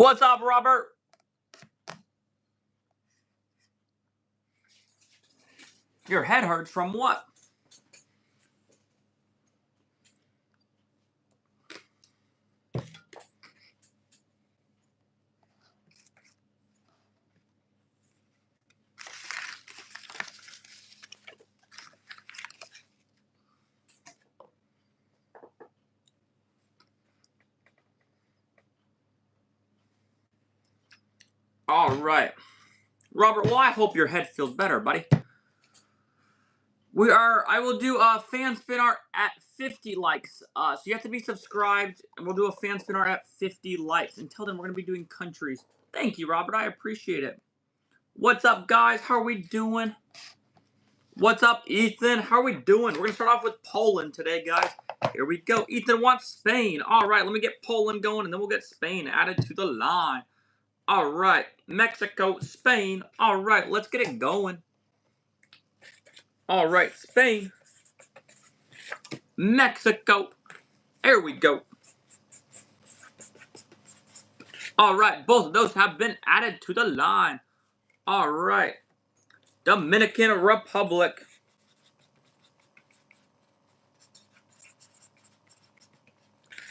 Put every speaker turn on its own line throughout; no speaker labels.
What's up, Robert? Your head hurts from what? All right. Robert, well, I hope your head feels better, buddy. I will do a fan spin art at 50 likes. So you have to be subscribed, and we'll do a fan spin art at 50 likes. Until then, we're going to be doing countries. Thank you, Robert. I appreciate it. What's up, guys? How are we doing? What's up, Ethan? How are we doing? We're going to start off with Poland today, guys. Here we go. Ethan wants Spain. All right, let me get Poland going, and then we'll get Spain added to the line. All right, Mexico, Spain. All right, let's get it going. All right, Spain, Mexico. There we go. All right, both of those have been added to the line. All right, Dominican Republic.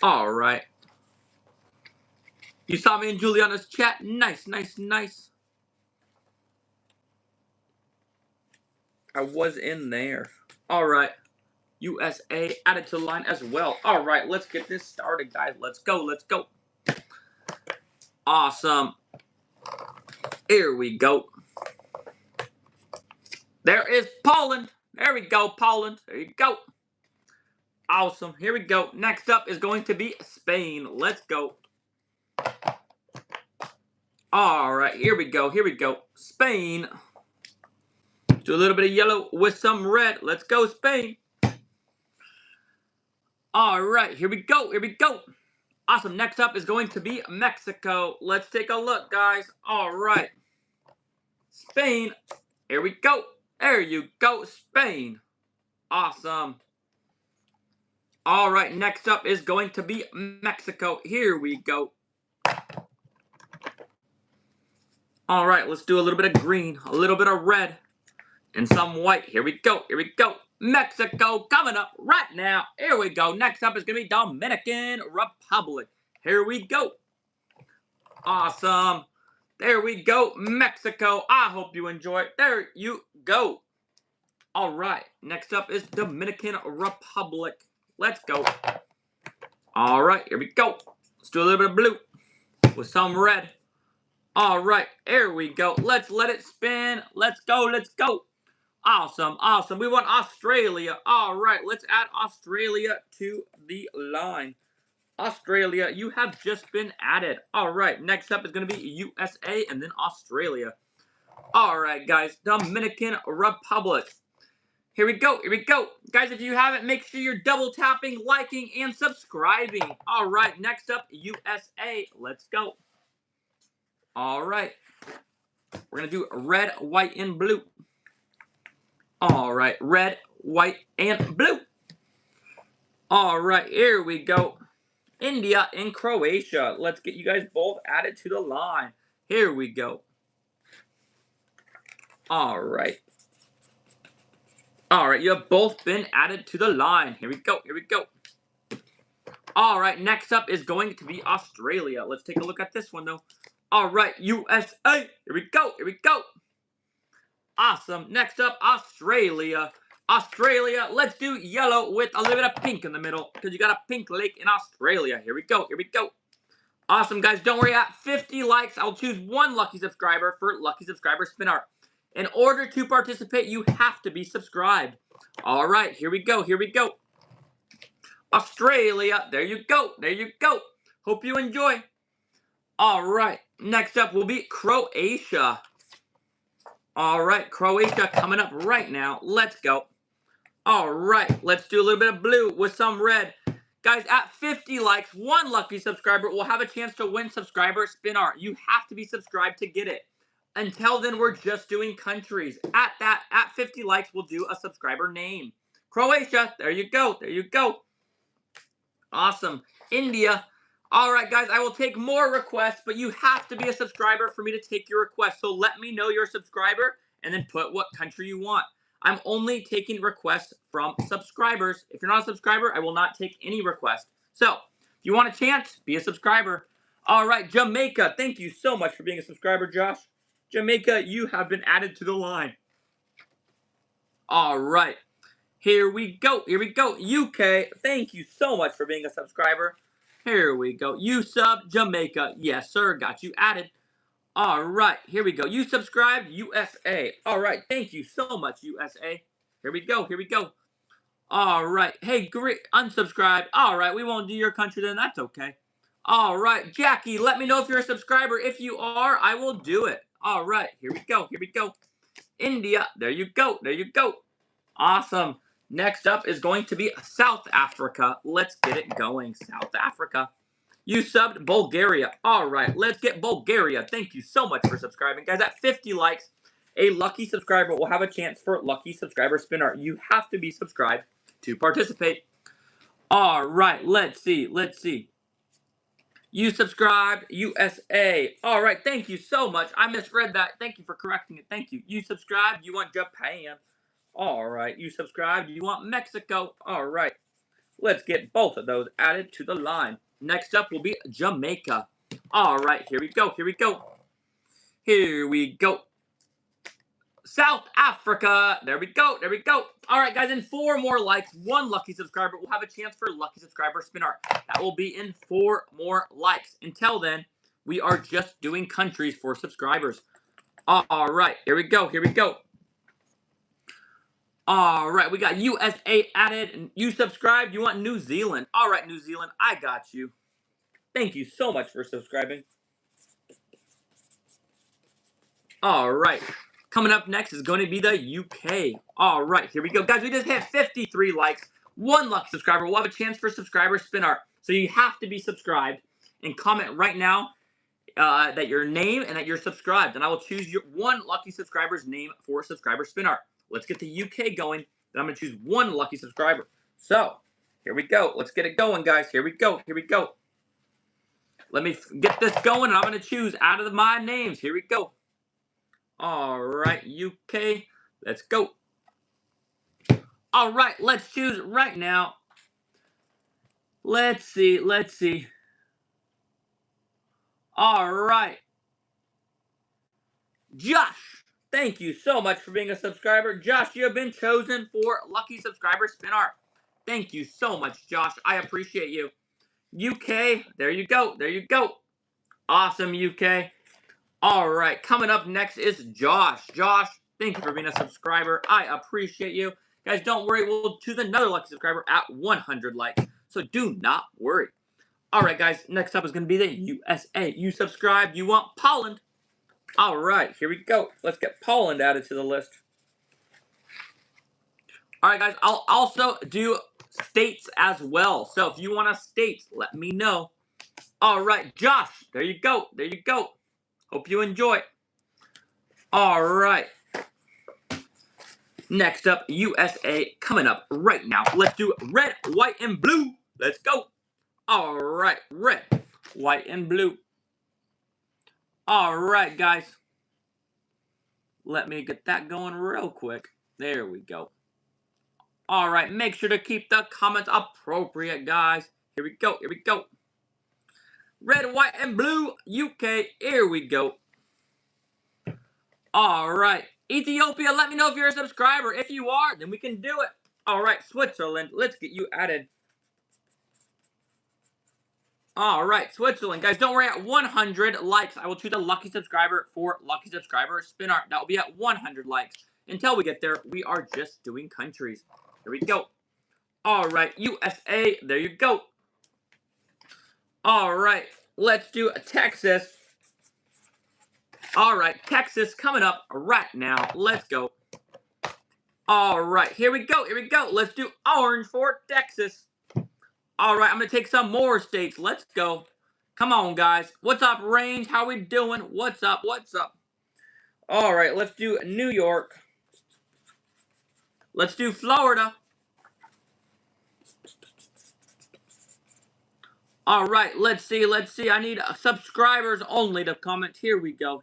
All right. You saw me in Juliana's chat. Nice, nice, nice. I was in there. All right. USA added to the line as well. All right, let's get this started, guys. Let's go, let's go. Awesome. Here we go. There is Poland. There we go, Poland. There you go. Awesome. Here we go. Next up is going to be Spain. Let's go. All right, here we go. Here we go. Spain. Do a little bit of yellow with some red. Let's go, Spain. All right, here we go. Here we go. Awesome. Next up is going to be Mexico. Let's take a look, guys. All right. Spain. Here we go. There you go, Spain. Awesome. All right, next up is going to be Mexico. Here we go. All right, let's do a little bit of green, a little bit of red, and some white. Here we go. Here we go. Mexico coming up right now. Here we go. Next up is going to be Dominican Republic. Here we go. Awesome. There we go. Mexico. I hope you enjoy it. There you go. All right. Next up is Dominican Republic. Let's go. All right. Here we go. Let's do a little bit of blue with some red. All right. Here we go. Let's let it spin. Let's go. Let's go. Awesome. Awesome. We want Australia. All right. Let's add Australia to the line. Australia, you have just been added. All right. Next up is going to be USA and then Australia. All right, guys. Dominican Republic. Here we go. Here we go. Guys, if you haven't, make sure you're double tapping, liking, and subscribing. All right. Next up, USA. Let's go. All right. We're going to do red, white, and blue. All right. Red, white, and blue. All right. Here we go. India and Croatia. Let's get you guys both added to the line. Here we go. All right. All right, you have both been added to the line. Here we go. Here we go. All right, next up is going to be Australia. Let's take a look at this one, though. All right, USA. Here we go. Here we go. Awesome. Next up, Australia. Australia, let's do yellow with a little bit of pink in the middle because you got a pink lake in Australia. Here we go. Here we go. Awesome, guys. Don't worry. At 50 likes, I'll choose one lucky subscriber for Lucky Subscriber Spin Art. In order to participate, you have to be subscribed. All right, here we go. Here we go. Australia. There you go. There you go. Hope you enjoy. All right. Next up will be Croatia. All right, Croatia coming up right now. Let's go. All right, let's do a little bit of blue with some red. Guys, at 50 likes, one lucky subscriber will have a chance to win Subscriber Spin Art. You have to be subscribed to get it. Until then, we're just doing countries. At 50 likes, we'll do a subscriber name. Croatia, there you go. There you go. Awesome. India. Alright, guys, I will take more requests, but you have to be a subscriber for me to take your request. So let me know you're a subscriber, and then put what country you want. I'm only taking requests from subscribers. If you're not a subscriber, I will not take any requests. So, if you want a chance, be a subscriber. Alright, Jamaica, thank you so much for being a subscriber, Josh. Jamaica, you have been added to the line. Alright, here we go, here we go. UK, thank you so much for being a subscriber. Here we go. You sub, Jamaica. Yes, sir, got you added. Alright, here we go. You subscribed, USA. Alright, thank you so much, USA. Here we go, here we go. Alright, hey, great, unsubscribe. Alright, we won't do your country then, that's okay. Alright, Jackie, let me know if you're a subscriber. If you are, I will do it. Alright, here we go, here we go. India, there you go, there you go. Awesome. Next up is going to be South Africa. Let's get it going, South Africa. You subbed Bulgaria. Alright, let's get Bulgaria. Thank you so much for subscribing. Guys, at 50 likes, a lucky subscriber will have a chance for lucky subscriber spin art. You have to be subscribed to participate. Alright, let's see, let's see. You subscribed, USA. Alright, thank you so much. I misread that. Thank you for correcting it. Thank you. You subscribed, you want Japan. Alright, you subscribed, you want Mexico. Alright, let's get both of those added to the line. Next up will be Jamaica. Alright, here we go, here we go. Here we go. South Africa. There we go, there we go. Alright, guys, in 4 more likes, 1 lucky subscriber will have a chance for lucky subscriber spin art. That will be in 4 more likes. Until then, we are just doing countries for subscribers. Alright, here we go, here we go. Alright, we got USA added. You subscribed, you want New Zealand. Alright, New Zealand, I got you. Thank you so much for subscribing. Alright, coming up next is going to be the UK. Alright, here we go. Guys, we just hit 53 likes. 1 lucky subscriber will have a chance for subscriber spin art. So you have to be subscribed. And comment right now that your name and that you're subscribed. And I will choose your 1 lucky subscriber's name for subscriber spin art. Let's get the UK going. Then I'm going to choose 1 lucky subscriber. So, here we go. Let's get it going, guys. Here we go. Here we go. Let me get this going, and I'm going to choose out of my names. Here we go. Alright, UK. Let's go. Alright, let's choose right now. Let's see. Let's see. Alright. Josh, thank you so much for being a subscriber. Josh, you have been chosen for lucky subscriber spin art. Thank you so much, Josh. I appreciate you. UK, there you go. There you go. Awesome, UK. Alright, coming up next is Josh. Josh, thank you for being a subscriber. I appreciate you. Guys, don't worry. We'll choose another lucky subscriber at 100 likes. So do not worry. Alright, guys. Next up is going to be the USA. You subscribed. You want Poland. Alright, here we go. Let's get Poland added to the list. Alright, guys. I'll also do states as well. So if you want a state, let me know. Alright, Josh. There you go. There you go. Hope you enjoy. Alright. Next up, USA coming up right now. Let's do red, white, and blue. Let's go. Alright, red, white, and blue. Alright, guys. Let me get that going real quick. There we go. Alright, make sure to keep the comments appropriate, guys. Here we go, here we go. Red, white, and blue, UK. Here we go. Alright. Ethiopia, let me know if you're a subscriber. If you are, then we can do it. Alright, Switzerland, let's get you added. Alright, Switzerland. Guys, don't worry, at 100 likes, I will choose a lucky subscriber for lucky subscriber spin art. That will be at 100 likes. Until we get there, we are just doing countries. Here we go. Alright, USA, there you go. Alright, let's do Texas. Alright, Texas coming up right now. Let's go. Alright, here we go, here we go. Let's do orange for Texas. Alright, I'm going to take some more states. Let's go. Come on, guys. What's up, Range? How we doing? What's up? What's up? Alright, let's do New York. Let's do Florida. All right, let's see. I need subscribers only to comment. Here we go.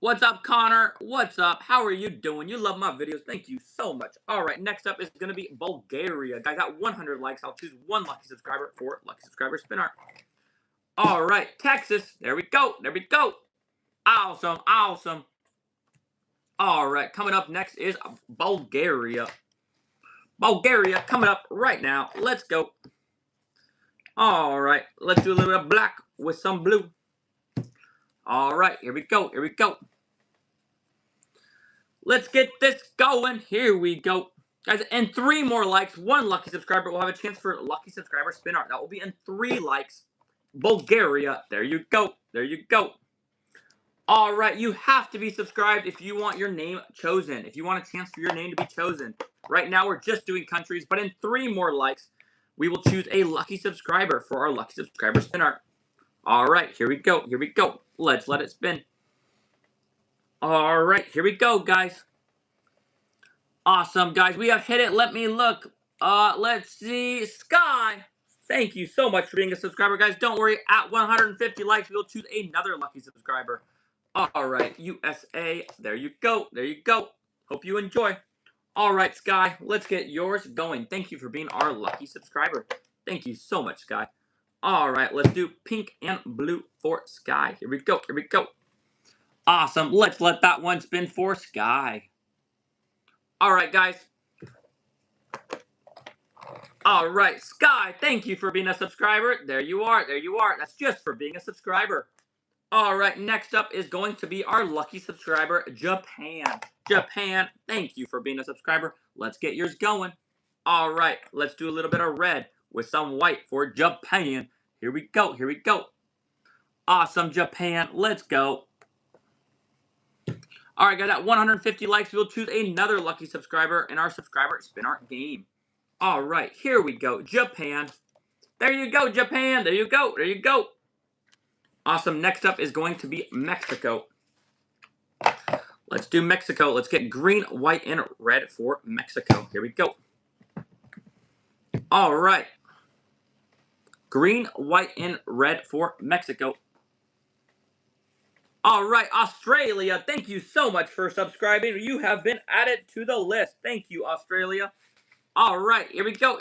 What's up, Connor? What's up? How are you doing? You love my videos. Thank you so much. All right, next up is going to be Bulgaria. Guys, at 100 likes, I'll choose one lucky subscriber for Lucky Subscriber Spin Art. All right, Texas. There we go. Awesome. All right, coming up next is Bulgaria. Bulgaria coming up right now. Let's go. All right, let's do a little bit of black with some blue. All right, here we go. Let's get this going. Here we go. Guys, and 3 more likes, 1 lucky subscriber will have a chance for Lucky Subscriber Spin Art. That will be in 3 likes. Bulgaria. There you go. All right, you have to be subscribed if you want your name chosen. If you want a chance for your name to be chosen. Right now, we're just doing countries, but in 3 more likes, we will choose a lucky subscriber for our Lucky Subscriber Spin Art. All right, here we go. Let's let it spin. All right, here we go, guys. Awesome, guys. We have hit it. Let me look. Let's see. Sky. Thank you so much for being a subscriber, guys. Don't worry. At 150 likes, we'll choose another lucky subscriber. All right, USA. There you go. Hope you enjoy. All right, Sky. Let's get yours going. Thank you for being our lucky subscriber. Thank you so much, Sky. All right, let's do pink and blue for Sky. Here we go. Awesome. Let's let that one spin for Sky. All right, guys. All right, Sky, thank you for being a subscriber. There you are. That's just for being a subscriber. All right, next up is going to be our lucky subscriber, Japan. Japan, thank you for being a subscriber. Let's get yours going. All right, let's do a little bit of red with some white for Japan. Here we go. Awesome, Japan. Let's go. All right, guys, at 150 likes, we'll choose another lucky subscriber in our subscriber spin art game. All right, here we go. Japan. There you go, Japan. There you go. Awesome. Next up is going to be Mexico. Let's do Mexico. Let's get green, white, and red for Mexico. Here we go. All right. Green, white, and red for Mexico. All right, Australia. Thank you so much for subscribing. You have been added to the list. Thank you, Australia. All right, here we go.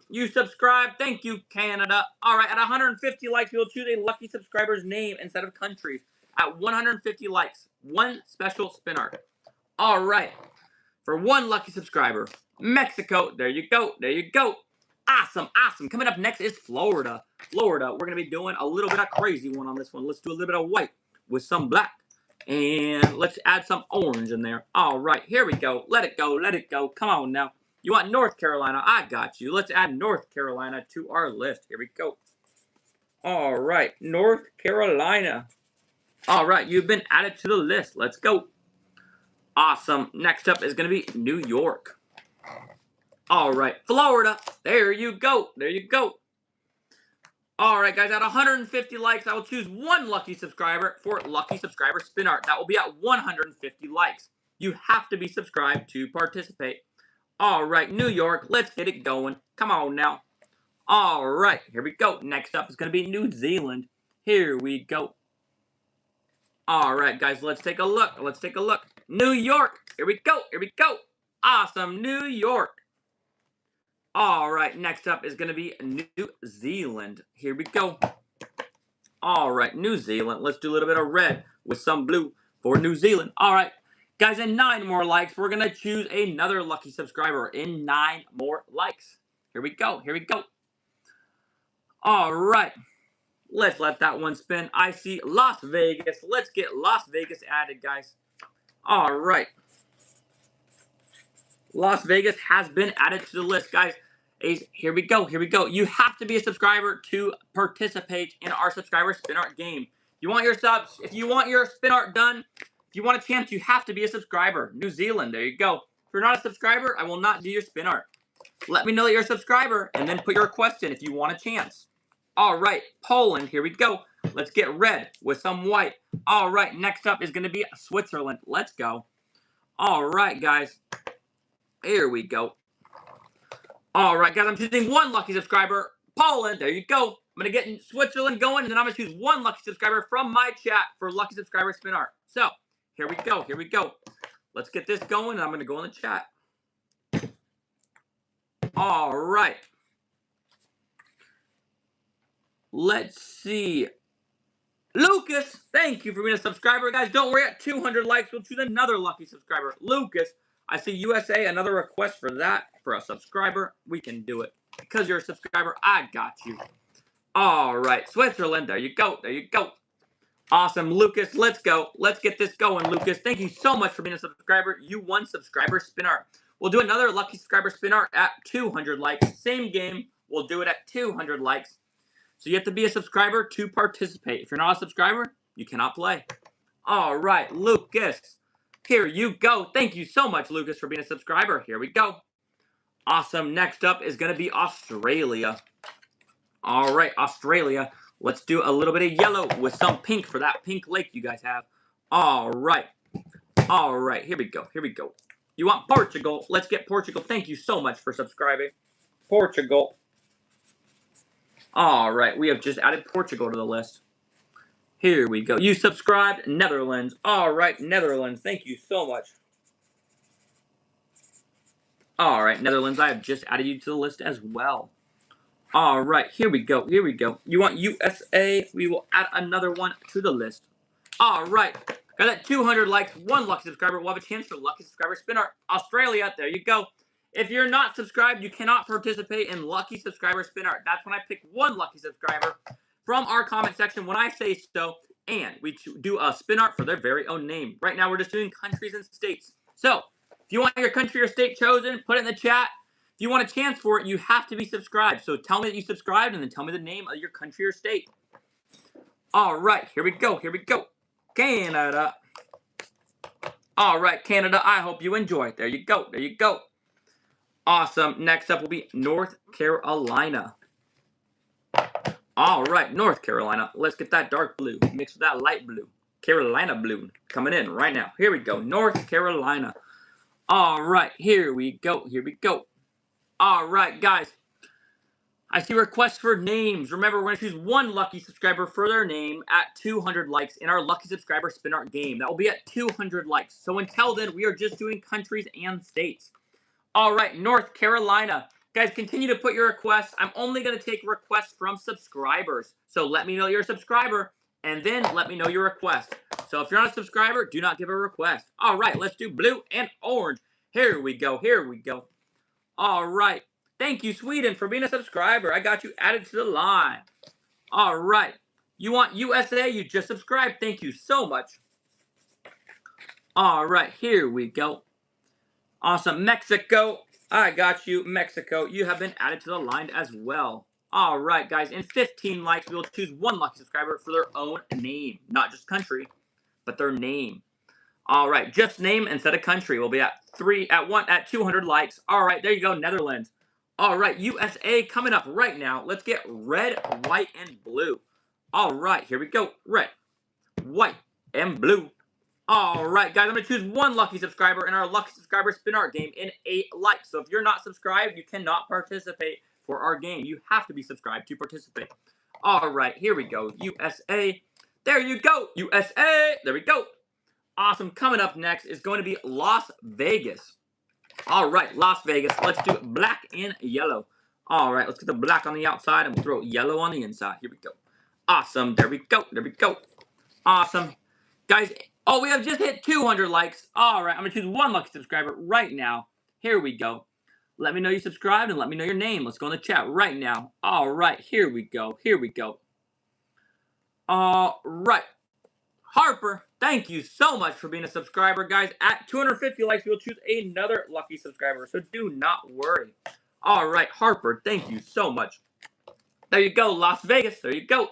You subscribe. Thank you, Canada. All right, at 150 likes, we'll choose a lucky subscriber's name instead of countries. At 150 likes, 1 special spin art. All right, for 1 lucky subscriber, Mexico. There you go. Awesome. Coming up next is Florida. We're going to be doing a little bit of crazy one on this one. Let's do a little bit of white with some black. And let's add some orange in there. All right, here we go. Let it go. Come on now. You want North Carolina? I got you. Let's add North Carolina to our list. Here we go. All right, North Carolina. All right, you've been added to the list. Let's go. Awesome. Next up is going to be New York. All right, Florida. There you go. All right, guys, at 150 likes, I will choose 1 lucky subscriber for Lucky Subscriber Spin Art. That will be at 150 likes. You have to be subscribed to participate. All right, New York, let's get it going. Come on now. All right, here we go. Next up is going to be New Zealand. Here we go. All right, guys, let's take a look. New York. Here we go. Awesome, New York. All right, next up is going to be New Zealand. Here we go. All right, New Zealand. Let's do a little bit of red with some blue for New Zealand. All right. Guys, in 9 more likes, we're going to choose another lucky subscriber in 9 more likes. Here we go. All right. Let's let that one spin. I see Las Vegas. Let's get Las Vegas added, guys. All right. Las Vegas has been added to the list, guys. Here we go. You have to be a subscriber to participate in our subscriber spin art game. You want your subs? If you want your spin art done, if you want a chance, you have to be a subscriber. New Zealand, there you go. If you're not a subscriber, I will not do your spin art. Let me know that you're a subscriber, and then put your request in if you want a chance. All right, Poland, here we go. Let's get red with some white. All right, next up is going to be Switzerland. Let's go. All right, guys. Here we go. All right, guys, I'm choosing one lucky subscriber. Poland, there you go. I'm going to get Switzerland going, and then I'm going to choose one lucky subscriber from my chat for lucky subscriber spin art. So, here we go, here we go. Let's get this going, and I'm going to go in the chat. All right. Let's see. Lucas, thank you for being a subscriber. Guys, don't worry, at 200 likes, we'll choose another lucky subscriber. Lucas, I see USA, another request for that, for a subscriber. We can do it. Because you're a subscriber, I got you. All right, Switzerland, there you go, there you go. Awesome, Lucas, let's go. Let's get this going, Lucas. Thank you so much for being a subscriber. You won subscriber spin art. We'll do another lucky subscriber spin art at 200 likes. Same game, we'll do it at 200 likes. So you have to be a subscriber to participate. If you're not a subscriber, you cannot play. All right, Lucas. Here you go. Thank you so much, Lucas, for being a subscriber. Here we go. Awesome. Next up is going to be Australia. All right, Australia. Let's do a little bit of yellow with some pink for that pink lake you guys have. All right. All right, here we go. Here we go. You want Portugal? Let's get Portugal. Thank you so much for subscribing. Portugal. All right, we have just added Portugal to the list. Here we go. You subscribed, Netherlands. All right, Netherlands. Thank you so much. All right, Netherlands. I have just added you to the list as well. All right, here we go. Here we go. You want USA? We will add another one to the list. All right. Got that 200 likes, one lucky subscriber will have a chance for lucky subscriber spin art. Australia, there you go. If you're not subscribed, you cannot participate in lucky subscriber spin art. That's when I pick one lucky subscriber from our comment section when I say so, and we do a spin art for their very own name. Right now, we're just doing countries and states. So, if you want your country or state chosen, put it in the chat. If you want a chance for it, you have to be subscribed. So tell me that you subscribed, and then tell me the name of your country or state. All right, here we go. Here we go. Canada. All right, Canada, I hope you enjoy. There you go. There you go. Awesome. Next up will be North Carolina. All right, North Carolina. Let's get that dark blue mixed with that light blue. Carolina blue coming in right now. Here we go. North Carolina. All right, here we go. Here we go. All right, guys. I see requests for names. Remember, we're going to choose one lucky subscriber for their name at 200 likes in our lucky subscriber spin art game. That will be at 200 likes. So until then, we are just doing countries and states. All right, North Carolina. Guys, continue to put your requests. I'm only going to take requests from subscribers. So let me know you're a subscriber, and then let me know your request. So if you're not a subscriber, do not give a request. All right, let's do blue and orange. Here we go. Here we go. All right. Thank you, Sweden, for being a subscriber. I got you added to the line. All right. You want USA? You just subscribed. Thank you so much. All right. Here we go. Awesome. Mexico. I got you, Mexico. You have been added to the line as well. All right, guys. In 15 likes, we will choose one lucky subscriber for their own name. Not just country, but their name. All right. Just name instead of country. We'll be at 200 likes. All right. There you go, Netherlands. All right, USA coming up right now. Let's get red, white, and blue. All right, here we go. Red, white, and blue. All right, guys, I'm going to choose one lucky subscriber in our lucky subscriber spin art game in 8 likes. So if you're not subscribed, you cannot participate for our game. You have to be subscribed to participate. All right, here we go. USA. There you go. USA. There we go. Awesome. Coming up next is going to be Las Vegas. All right, Las Vegas. Let's do black and yellow. All right, let's get the black on the outside and we'll throw yellow on the inside. Here we go. Awesome. There we go. There we go. Awesome. Guys, oh, we have just hit 200 likes. All right, I'm going to choose one lucky subscriber right now. Here we go. Let me know you subscribed and let me know your name. Let's go in the chat right now. All right, here we go. Here we go. All right. Harper, thank you so much for being a subscriber, guys. At 250 likes, we'll choose another lucky subscriber, so do not worry. All right, Harper, thank you so much. There you go, Las Vegas. There you go.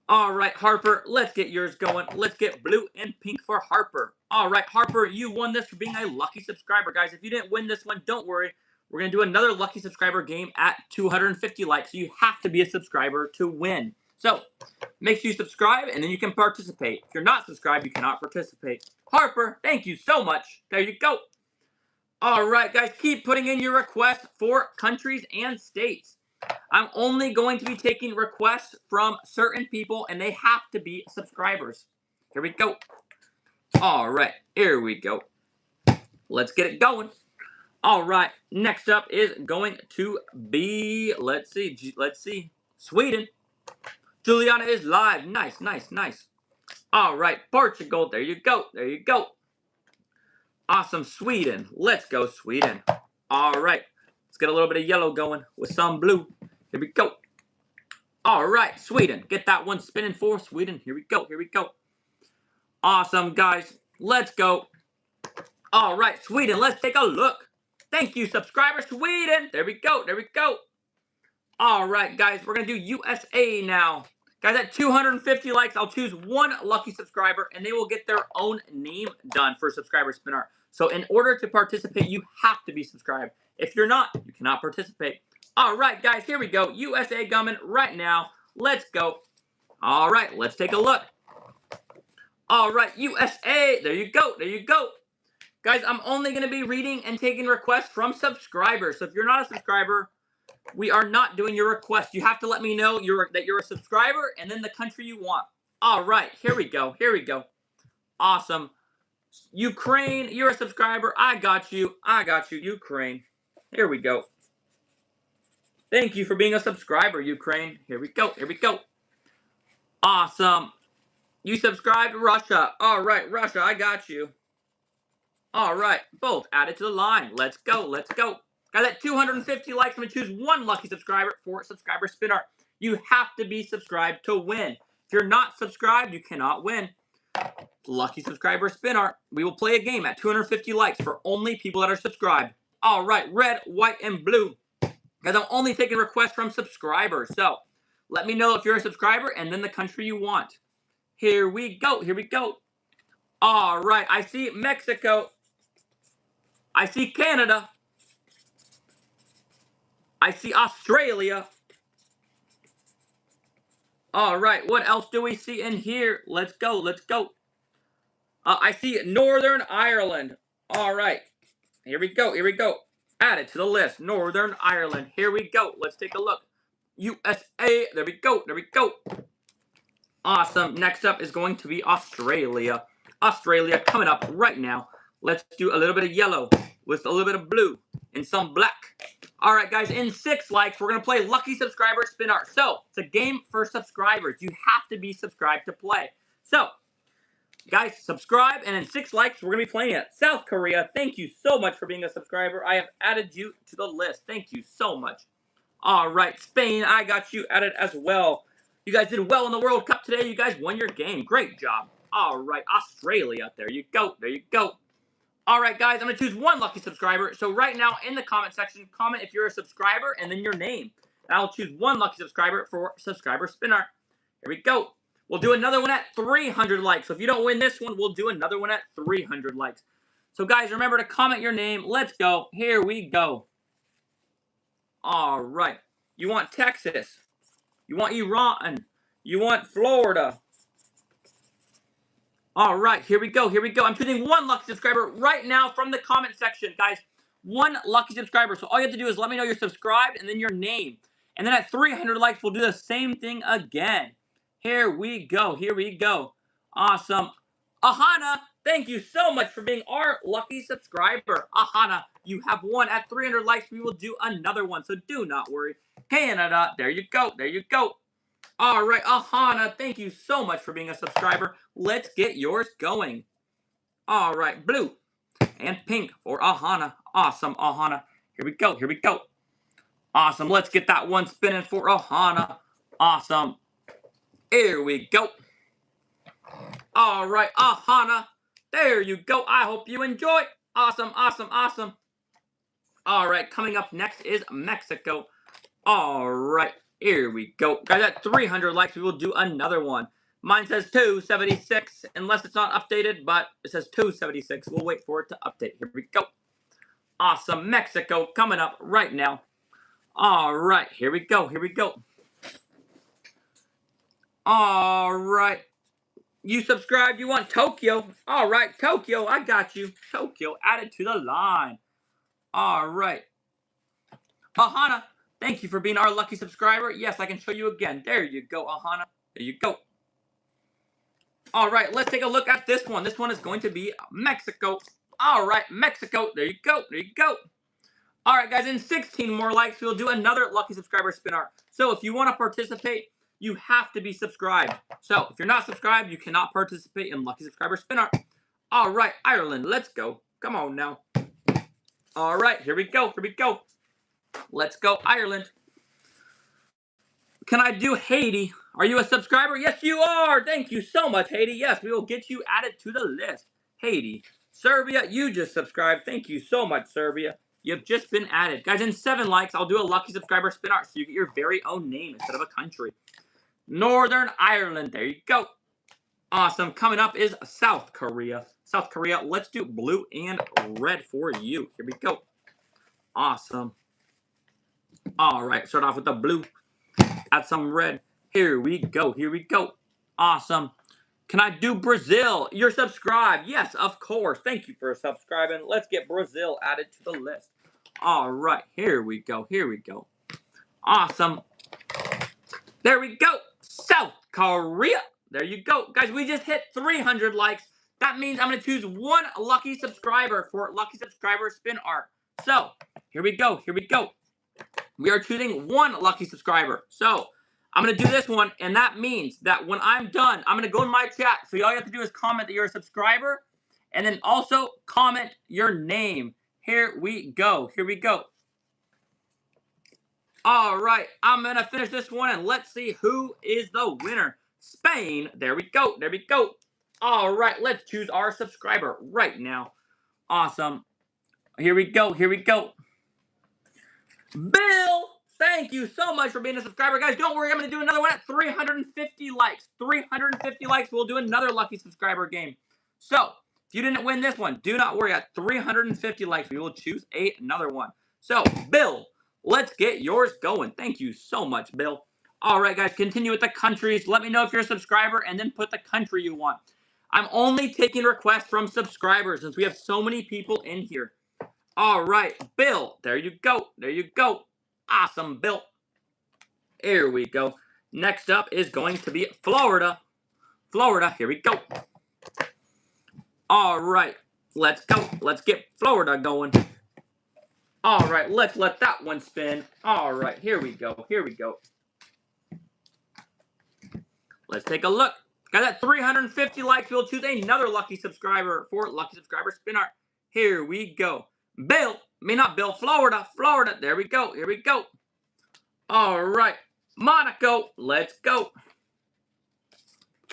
All right, Harper, let's get yours going. Let's get blue and pink for Harper. All right, Harper, you won this for being a lucky subscriber, guys. If you didn't win this one, don't worry. We're going to do another lucky subscriber game at 250 likes, so you have to be a subscriber to win. So, make sure you subscribe, and then you can participate. If you're not subscribed, you cannot participate. Harper, thank you so much. There you go. All right, guys, keep putting in your requests for countries and states. I'm only going to be taking requests from certain people, and they have to be subscribers. Here we go. All right, here we go. Let's get it going. All right, next up is going to be, let's see, Sweden. Juliana is live. Nice, nice, nice. All right, Portugal. There you go. There you go. Awesome, Sweden. Let's go, Sweden. All right, let's get a little bit of yellow going with some blue. Here we go. All right, Sweden. Get that one spinning for Sweden. Here we go. Here we go. Awesome, guys. Let's go. All right, Sweden. Let's take a look. Thank you, subscriber, Sweden. There we go. There we go. All right, guys. We're going to do USA now. Guys, at 250 likes, I'll choose one lucky subscriber, and they will get their own name done for subscriber spin art. So in order to participate, you have to be subscribed. If you're not, you cannot participate. All right, guys, here we go. USA coming right now. Let's go. All right, let's take a look. All right, USA. There you go. There you go. Guys, I'm only going to be reading and taking requests from subscribers. So if you're not a subscriber, we are not doing your request. You have to let me know that you're a subscriber and then the country you want. All right, here we go. Here we go. Awesome. Ukraine, you're a subscriber. I got you. I got you, Ukraine. Here we go. Thank you for being a subscriber, Ukraine. Here we go. Here we go. Awesome. You subscribed, Russia. All right, Russia, I got you. All right, both added to the line. Let's go. Let's go. Guys, at 250 likes, I'm going to choose one lucky subscriber for subscriber spin art. You have to be subscribed to win. If you're not subscribed, you cannot win. Lucky subscriber spin art. We will play a game at 250 likes for only people that are subscribed. All right, red, white, and blue. Guys, I'm only taking requests from subscribers. So let me know if you're a subscriber and then the country you want. Here we go. Here we go. All right, I see Mexico. I see Canada. I see Australia. All right, what else do we see in here? Let's go, let's go. I see Northern Ireland. All right, here we go, here we go. Added to the list, Northern Ireland. Here we go, let's take a look. USA, there we go, there we go. Awesome, next up is going to be Australia. Australia coming up right now. Let's do a little bit of yellow with a little bit of blue and some black. All right, guys, in 6 likes, we're going to play Lucky Subscriber Spin Art. So, it's a game for subscribers. You have to be subscribed to play. So, guys, subscribe, and in 6 likes, we're going to be playing it. South Korea, thank you so much for being a subscriber. I have added you to the list. Thank you so much. All right, Spain, I got you added as well. You guys did well in the World Cup today. You guys won your game. Great job. All right, Australia, there you go. There you go. All right, guys, I'm going to choose one lucky subscriber. So right now in the comment section, comment if you're a subscriber and then your name. And I'll choose one lucky subscriber for subscriber spin art. Here we go. We'll do another one at 300 likes. So if you don't win this one, we'll do another one at 300 likes. So guys, remember to comment your name. Let's go. Here we go. All right. You want Texas. You want Iran. You want Florida. All right, here we go, here we go. I'm choosing one lucky subscriber right now from the comment section, guys. One lucky subscriber. So all you have to do is let me know you're subscribed and then your name. And then at 300 likes, we'll do the same thing again. Here we go, here we go. Awesome. Ahana, thank you so much for being our lucky subscriber. Ahana, you have won. At 300 likes, we will do another one, so do not worry. Canada, there you go, there you go. All right, Ahana, thank you so much for being a subscriber. Let's get yours going. All right, blue and pink for Ahana. Awesome, Ahana. Here we go, here we go. Awesome, let's get that one spinning for Ahana. Awesome. Here we go. All right, Ahana. There you go. I hope you enjoy. Awesome, awesome, awesome. All right, coming up next is Mexico. All right. Here we go. Guys, at 300 likes, we will do another one. Mine says 276, unless it's not updated, but it says 276. We'll wait for it to update. Here we go. Awesome. Mexico coming up right now. All right. Here we go. Here we go. All right. You subscribed. You want Tokyo. All right. Tokyo. I got you. Tokyo added to the line. All right. Ahana, thank you for being our lucky subscriber. Yes, I can show you again. There you go, Ahana. There you go. All right, let's take a look at this one. This one is going to be Mexico. All right, Mexico. There you go. There you go. All right, guys, in 16 more likes, we'll do another lucky subscriber spin art. So if you want to participate, you have to be subscribed. So if you're not subscribed, you cannot participate in lucky subscriber spin art. All right, Ireland, let's go. Come on now. All right, here we go. Here we go. Let's go, Ireland. Can I do Haiti? Are you a subscriber? Yes, you are. Thank you so much, Haiti. Yes, we will get you added to the list. Haiti. Serbia, you just subscribed. Thank you so much, Serbia. You've just been added. Guys, in 7 likes, I'll do a lucky subscriber spin art so you get your very own name instead of a country. Northern Ireland. There you go. Awesome. Coming up is South Korea. South Korea, let's do blue and red for you. Here we go. Awesome. All right, start off with the blue. Add some red. Here we go. Here we go. Awesome. Can I do Brazil? You're subscribed. Yes, of course. Thank you for subscribing. Let's get Brazil added to the list. All right. Here we go. Here we go. Awesome. There we go. South Korea. There you go. Guys, we just hit 300 likes. That means I'm going to choose one lucky subscriber for lucky subscriber spin art. So, here we go. Here we go. We are choosing one lucky subscriber. So, I'm going to do this one, and that means that when I'm done, I'm going to go in my chat. So, all you have to do is comment that you're a subscriber, and then also comment your name. Here we go. Here we go. All right, I'm going to finish this one, and let's see who is the winner. Spain. There we go. There we go. All right, let's choose our subscriber right now. Awesome. Here we go. Here we go. Bill, thank you so much for being a subscriber. Guys, don't worry. I'm going to do another one at 350 likes. 350 likes, we'll do another lucky subscriber game. So, if you didn't win this one, do not worry. At 350 likes, we will choose another one. So, Bill, let's get yours going. Thank you so much, Bill. All right, guys, continue with the countries. Let me know if you're a subscriber, and then put the country you want. I'm only taking requests from subscribers since we have so many people in here. All right, Bill. There you go. There you go. Awesome, Bill. Here we go. Next up is going to be Florida. Florida. Here we go. All right. Let's go. Let's get Florida going. All right. Let's let that one spin. All right. Here we go. Here we go. Let's take a look. Got that 350 likes. We'll choose another lucky subscriber for lucky subscriber spin art. Here we go. Bill, not Bill, Florida, Florida. There we go, here we go. All right, Monaco, let's go.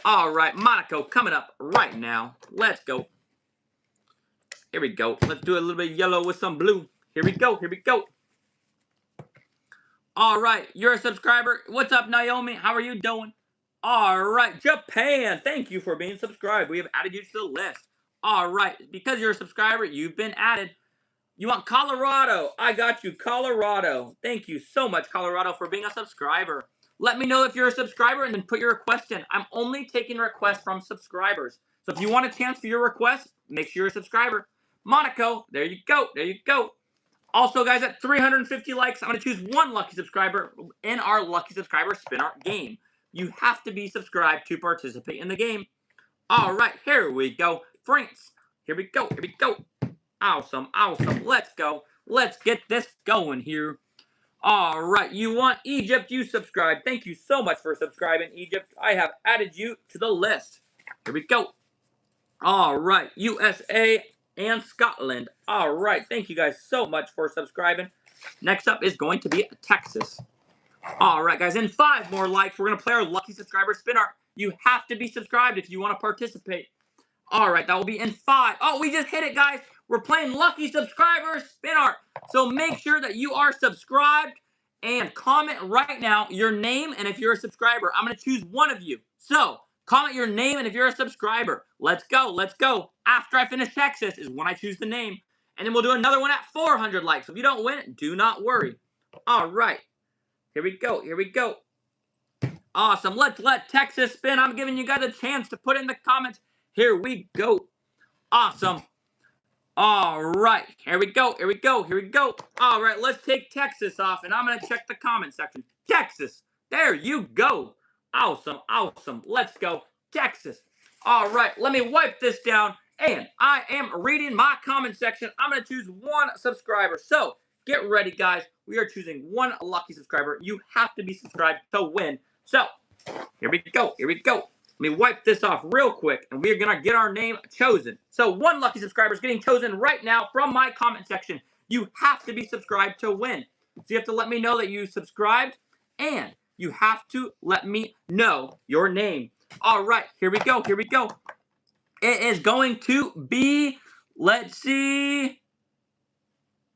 All right, Monaco coming up right now. Let's go. Here we go. Let's do a little bit of yellow with some blue. Here we go, here we go. All right, you're a subscriber. What's up, Naomi? How are you doing? All right, Japan. Thank you for being subscribed. We have added you to the list. All right, because you're a subscriber, you've been added. You want Colorado? I got you, Colorado. Thank you so much, Colorado, for being a subscriber. Let me know if you're a subscriber and then put your request in. I'm only taking requests from subscribers. So if you want a chance for your request, make sure you're a subscriber. Monaco, there you go. There you go. Also, guys, at 350 likes, I'm going to choose one lucky subscriber in our lucky subscriber spin art game. You have to be subscribed to participate in the game. All right, here we go. France. Here we go. Here we go. Awesome, awesome. Let's go. Let's get this going here. All right, you want Egypt, you subscribe. Thank you so much for subscribing, Egypt. I have added you to the list. Here we go. All right, USA and Scotland. All right, thank you guys so much for subscribing. Next up is going to be Texas. All right, guys, in 5 more likes, we're going to play our lucky subscriber spin art. You have to be subscribed if you want to participate. All right, that will be in 5. Oh, we just hit it, guys. We're playing lucky subscriber spin art. So make sure that you are subscribed and comment right now your name and if you're a subscriber. I'm going to choose one of you. So comment your name and if you're a subscriber. Let's go. Let's go. After I finish Texas is when I choose the name. And then we'll do another one at 400 likes. So if you don't win, do not worry. All right. Here we go. Here we go. Awesome. Let's let Texas spin. I'm giving you guys a chance to put in the comments. Here we go. Awesome. All right, here we go, here we go, here we go. All right, let's take Texas off, and I'm going to check the comment section. Texas, there you go. Awesome, awesome. Let's go, Texas. All right, let me wipe this down, and I am reading my comment section. I'm going to choose one subscriber. So, get ready, guys. We are choosing one lucky subscriber. You have to be subscribed to win. So, here we go, here we go. Let me wipe this off real quick, and we're going to get our name chosen. So one lucky subscriber is getting chosen right now from my comment section. You have to be subscribed to win. So you have to let me know that you subscribed, and you have to let me know your name. All right, here we go, here we go. It is going to be, let's see,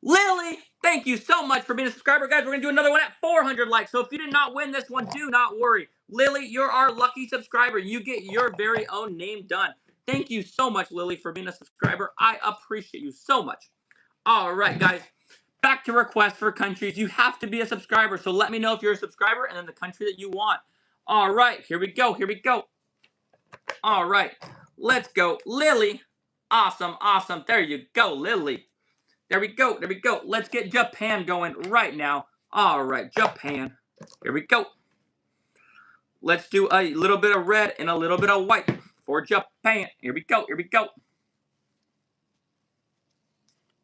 Lily. Thank you so much for being a subscriber. Guys, we're going to do another one at 400 likes. So if you did not win this one, do not worry. Lily, you're our lucky subscriber. You get your very own name done. Thank you so much, Lily, for being a subscriber. I appreciate you so much. All right, guys. Back to requests for countries. You have to be a subscriber. So let me know if you're a subscriber and then the country that you want. All right, here we go. Here we go. All right, let's go. Lily. Awesome, awesome. There you go, Lily. There we go. There we go. Let's get Japan going right now. All right, Japan. Here we go. Let's do a little bit of red and a little bit of white for Japan. Here we go. Here we go.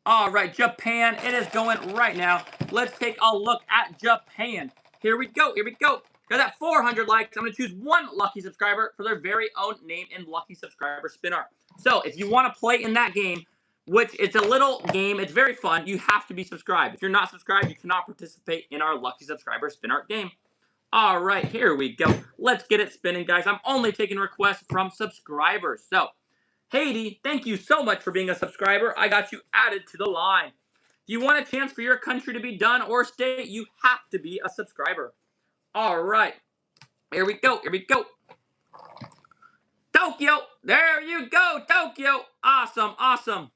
All right, Japan. It is going right now. Let's take a look at Japan. Here we go. Here we go. Got that 400 likes. I'm going to choose one lucky subscriber for their very own name and lucky subscriber spin art. So if you want to play in that game, which it's a little game, it's very fun, you have to be subscribed. If you're not subscribed, you cannot participate in our lucky subscriber spin art game. All right, here we go. Let's get it spinning, guys. I'm only taking requests from subscribers. So, Haiti, thank you so much for being a subscriber. I got you added to the line. If you want a chance for your country to be done or state, you have to be a subscriber. All right, here we go. Here we go. Tokyo, there you go, Tokyo. Awesome, awesome.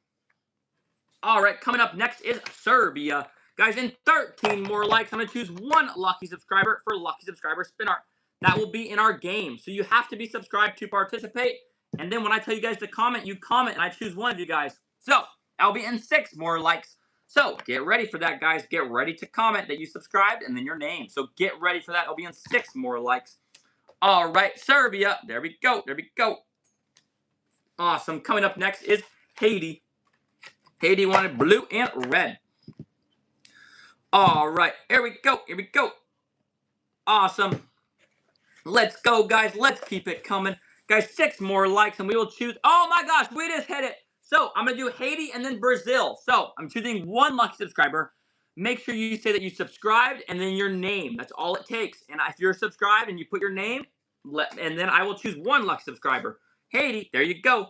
All right, coming up next is Serbia. Guys, in 13 more likes, I'm going to choose one lucky subscriber for lucky subscriber spin art. That will be in our game. So you have to be subscribed to participate. And then when I tell you guys to comment, you comment, and I choose one of you guys. So I'll be in 6 more likes. So get ready for that, guys. Get ready to comment that you subscribed and then your name. So get ready for that. I'll be in 6 more likes. All right, Serbia. There we go. There we go. Awesome. Coming up next is Haiti. Haiti wanted blue and red. All right, here we go. Here we go. Awesome. Let's go, guys. Let's keep it coming. Guys, 6 more likes and we will choose. Oh my gosh, we just hit it. So I'm going to do Haiti and then Brazil. So I'm choosing one lucky subscriber. Make sure you say that you subscribed and then your name. That's all it takes. And if you're subscribed and you put your name, and then I will choose one lucky subscriber. Haiti, there you go.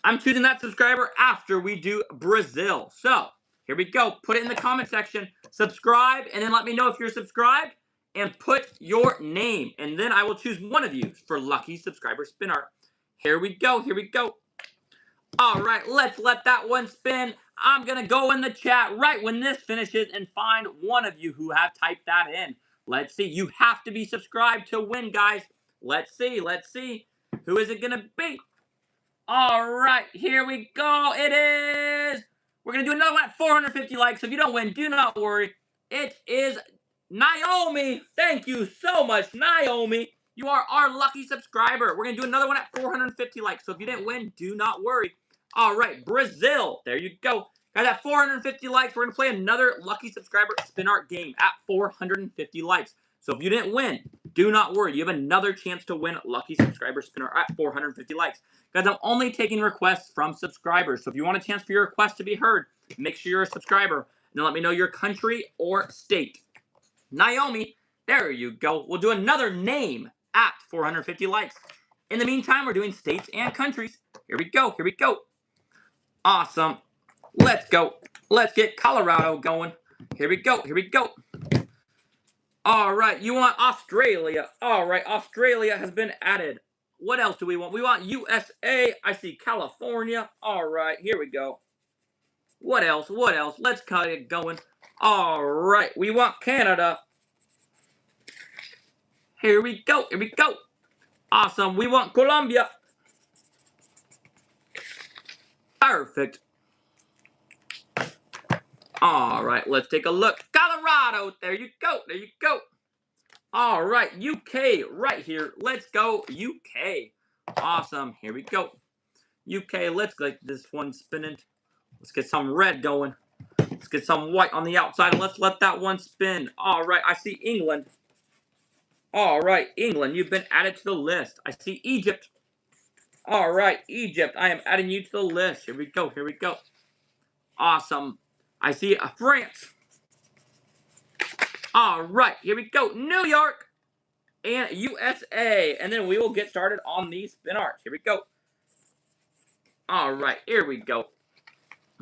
I'm choosing that subscriber after we do Brazil. So here we go. Put it in the comment section. Subscribe, and then let me know if you're subscribed, and put your name. And then I will choose one of you for lucky subscriber spin art. Here we go. Here we go. All right, let's let that one spin. I'm going to go in the chat right when this finishes and find one of you who have typed that in. Let's see. You have to be subscribed to win, guys. Let's see. Let's see. Who is it going to be? All right, here we go. It is. We're going to do another one at 450 likes. So if you don't win, do not worry. It is Naomi. Thank you so much, Naomi. You are our lucky subscriber. We're going to do another one at 450 likes. So if you didn't win, do not worry. All right, Brazil. There you go. Guys, at 450 likes, we're going to play another lucky subscriber spin art game at 450 likes. So if you didn't win, do not worry. You have another chance to win lucky subscriber spin art at 450 likes. Guys, I'm only taking requests from subscribers. So if you want a chance for your request to be heard, make sure you're a subscriber. And then let me know your country or state. Naomi, there you go. We'll do another name at 450 likes. In the meantime, we're doing states and countries. Here we go. Here we go. Awesome. Let's go. Let's get Colorado going. Here we go. Here we go. All right. You want Australia. All right. Australia has been added. What else do we want? We want USA. I see California. All right. Here we go. What else? What else? Let's cut it going. All right. We want Canada. Here we go. Here we go. Awesome. We want Colombia. Perfect. All right, let's take a look. Colorado, there you go, there you go. All right, UK right here. Let's go, UK. Awesome, here we go. UK, let's get this one spinning. Let's get some red going. Let's get some white on the outside, and let's let that one spin. All right, I see England. All right, England, you've been added to the list. I see Egypt. All right, Egypt, I am adding you to the list. Here we go, here we go. Awesome. I see France. All right, here we go. New York and USA. And then we will get started on these spin arts. Here we go. All right, here we go.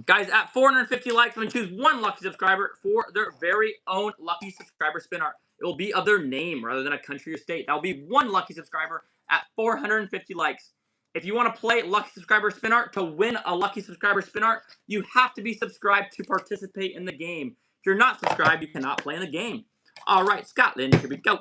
Guys, at 450 likes, I'm going to choose one lucky subscriber for their very own lucky subscriber spin art. It will be of their name rather than a country or state. That will be one lucky subscriber at 450 likes. If you want to play lucky subscriber spin art to win a lucky subscriber spin art, you have to be subscribed to participate in the game. If you're not subscribed, you cannot play in the game. All right, Scotland, here we go.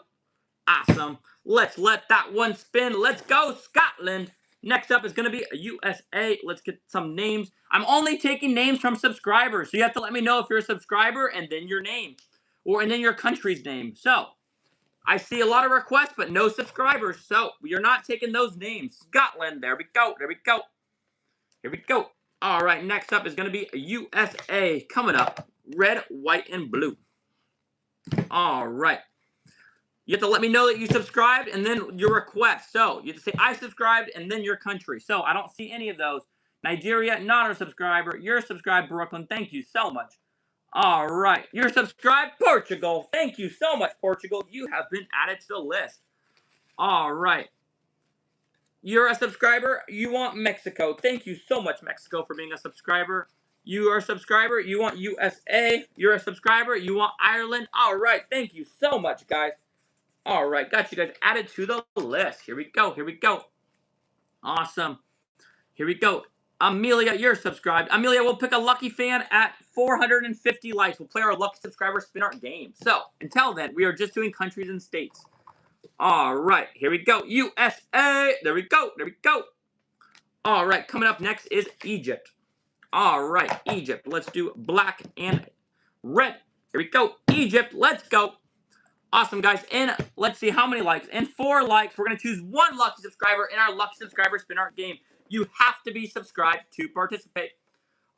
Awesome. Let's let that one spin. Let's go, Scotland. Next up is going to be USA. Let's get some names. I'm only taking names from subscribers, so you have to let me know if you're a subscriber and then your name, and then your country's name. So, I see a lot of requests, but no subscribers, so you're not taking those names. Scotland, there we go, there we go. Here we go. All right, next up is going to be USA. Coming up, red, white, and blue. All right. You have to let me know that you subscribed and then your request. So you have to say, I subscribed and then your country. So I don't see any of those. Nigeria, not a subscriber. You're subscribed, Brooklyn. Thank you so much. All right. You're subscribed, Portugal. Thank you so much, Portugal. You have been added to the list. All right. You're a subscriber. You want Mexico. Thank you so much, Mexico, for being a subscriber. You are a subscriber. You want USA. You're a subscriber. You want Ireland. All right. Thank you so much, guys. All right. Got you guys added to the list. Here we go. Here we go. Awesome. Here we go. Amelia, you're subscribed. Amelia, we'll pick a lucky fan at 450 likes. We'll play our lucky subscriber spin art game. So, until then, we are just doing countries and states. All right, here we go. USA. There we go. There we go. All right, coming up next is Egypt. All right, Egypt. Let's do black and red. Here we go. Egypt. Let's go. Awesome, guys. And let's see how many likes. And 4 likes. We're going to choose one lucky subscriber in our lucky subscriber spin art game. You have to be subscribed to participate.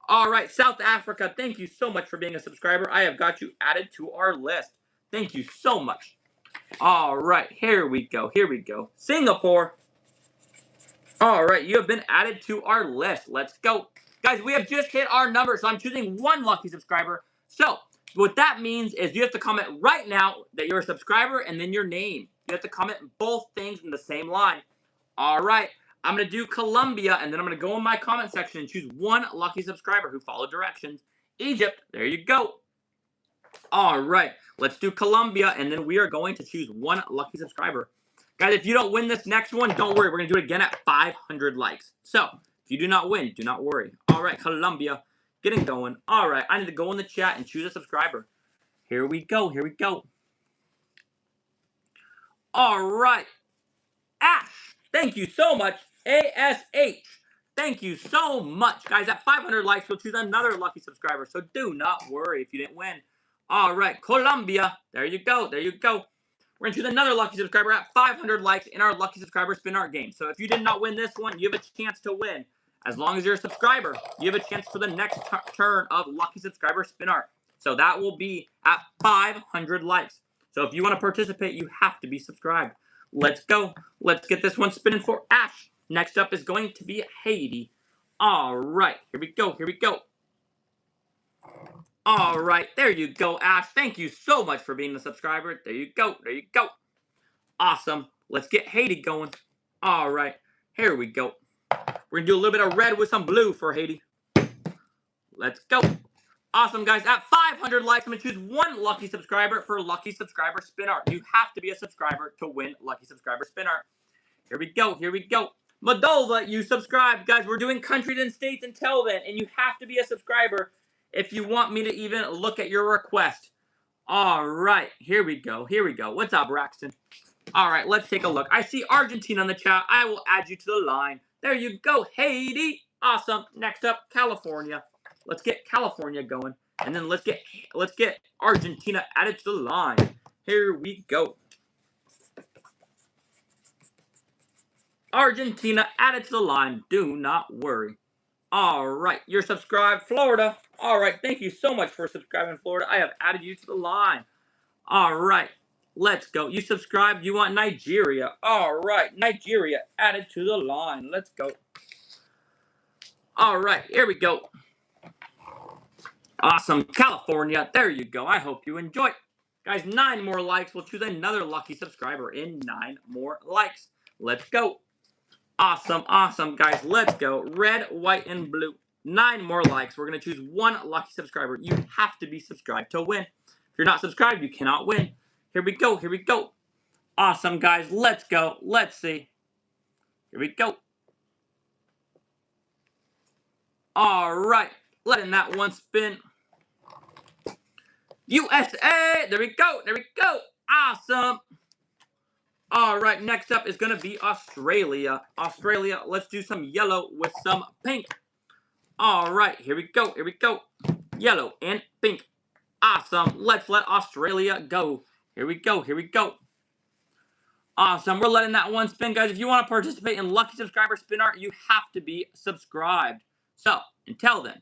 All right, South Africa. Thank you so much for being a subscriber. I have got you added to our list. Thank you so much. All right, here we go. Here we go. Singapore. All right, you have been added to our list. Let's go. Guys, we have just hit our number, so I'm choosing one lucky subscriber. So, what that means is you have to comment right now that you're a subscriber and then your name. You have to comment both things in the same line. All right, I'm going to do Colombia, and then I'm going to go in my comment section and choose one lucky subscriber who followed directions. Egypt, there you go. All right, let's do Colombia, and then we are going to choose one lucky subscriber. Guys, if you don't win this next one, don't worry. We're going to do it again at 500 likes. So, if you do not win, do not worry. All right, Colombia, getting going. All right, I need to go in the chat and choose a subscriber. Here we go. Here we go. All right. Ash, thank you so much. ASH, thank you so much. Guys, at 500 likes, we'll choose another lucky subscriber. So, do not worry if you didn't win. All right, Colombia. There you go. There you go. We're going to choose another lucky subscriber at 500 likes in our lucky subscriber spin art game. So if you did not win this one, you have a chance to win. As long as you're a subscriber, you have a chance for the next turn of lucky subscriber spin art. So that will be at 500 likes. So if you want to participate, you have to be subscribed. Let's go. Let's get this one spinning for Ash. Next up is going to be Haiti. All right. Here we go. Here we go. All right, there you go, Ash. Thank you so much for being a subscriber. There you go, there you go. Awesome. Let's get Haiti going. All right, here we go. We're going to do a little bit of red with some blue for Haiti. Let's go. Awesome, guys. At 500 likes, I'm going to choose one lucky subscriber for lucky subscriber spin art. You have to be a subscriber to win lucky subscriber spin art. Here we go, here we go. Moldova, you subscribed. Guys, we're doing countries and states until then, and you have to be a subscriber if you want me to even look at your request. All right, here we go. Here we go. What's up, Braxton? All right, let's take a look. I see Argentina in the chat. I will add you to the line. There you go, Haiti. Awesome. Next up, California. Let's get California going. And then let's get Argentina added to the line. Here we go. Argentina added to the line. Do not worry. All right, you're subscribed, Florida. All right, thank you so much for subscribing, Florida. I have added you to the line. All right, let's go. You subscribed. You want Nigeria. All right, Nigeria added to the line. Let's go. All right, here we go. Awesome, California. There you go. I hope you enjoy. Guys, 9 more likes. We'll choose another lucky subscriber in 9 more likes. Let's go. Awesome, awesome, guys. Let's go. Red, white, and blue. 9 more likes. We're going to choose 1 lucky subscriber. You have to be subscribed to win. If you're not subscribed, you cannot win. Here we go. Here we go. Awesome, guys. Let's go. Let's see. Here we go. All right. Letting that one spin. USA. There we go. There we go. Awesome. All right. Next up is going to be Australia. Australia. Let's do some yellow with some pink. All right. Here we go. Here we go. Yellow and pink. Awesome. Let's let Australia go. Here we go. Here we go. Awesome. We're letting that one spin, guys. If you want to participate in Lucky Subscriber Spin Art, you have to be subscribed. So, until then.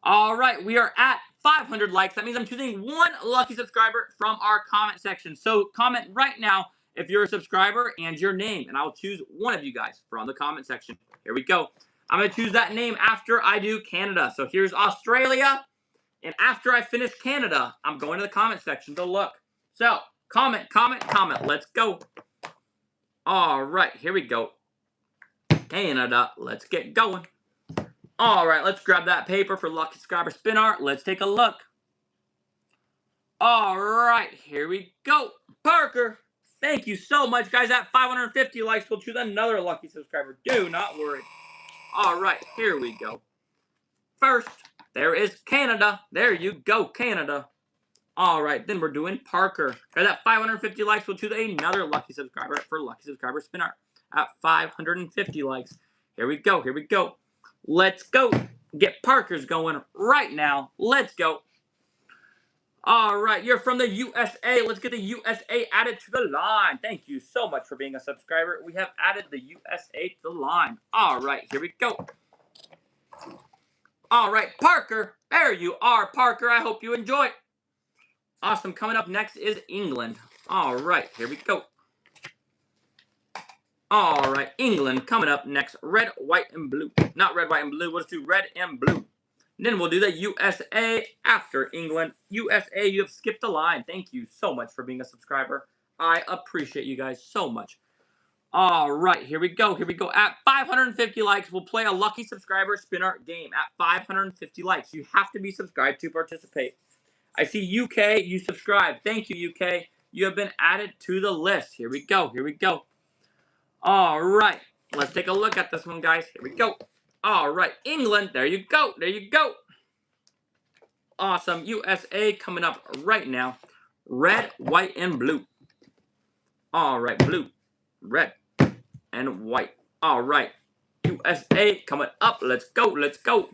All right. We are at 500 likes. That means I'm choosing 1 lucky subscriber from our comment section. So, comment right now if you're a subscriber and your name. And I'll choose one of you guys from the comment section. Here we go. I'm going to choose that name after I do Canada. So, here's Australia. And after I finish Canada, I'm going to the comment section to look. So, comment, comment, comment. Let's go. All right, here we go. Canada, let's get going. All right, let's grab that paper for Lucky Subscriber Spin Art. Let's take a look. All right, here we go. Parker, thank you so much, guys. At 550 likes, we'll choose another lucky subscriber. Do not worry. All right, here we go. First, there is Canada. There you go, Canada. All right, then we're doing Parker. At 550 likes, we'll choose another lucky subscriber for Lucky Subscriber Spin Art. At 550 likes. Here we go. Here we go. Let's go. Get Parker's going right now. Let's go. All right, you're from the USA. Let's get the USA added to the line. Thank you so much for being a subscriber. We have added the USA to the line. All right, here we go. All right, Parker. There you are, Parker. I hope you enjoy. Awesome. Coming up next is England. All right, here we go. All right, England coming up next. Red, white, and blue. Not red, white, and blue. We'll just do red and blue. And then we'll do the USA after England. USA, you have skipped the line. Thank you so much for being a subscriber. I appreciate you guys so much. All right, here we go. Here we go. At 550 likes, we'll play a Lucky Subscriber Spin Art game. At 550 likes, you have to be subscribed to participate. I see UK, you subscribed. Thank you, UK. You have been added to the list. Here we go. Here we go. All right. Let's take a look at this one, guys. Here we go. All right. England. There you go. There you go. Awesome. USA coming up right now. Red, white, and blue. All right. Blue, red, and white. All right. USA coming up. Let's go. Let's go.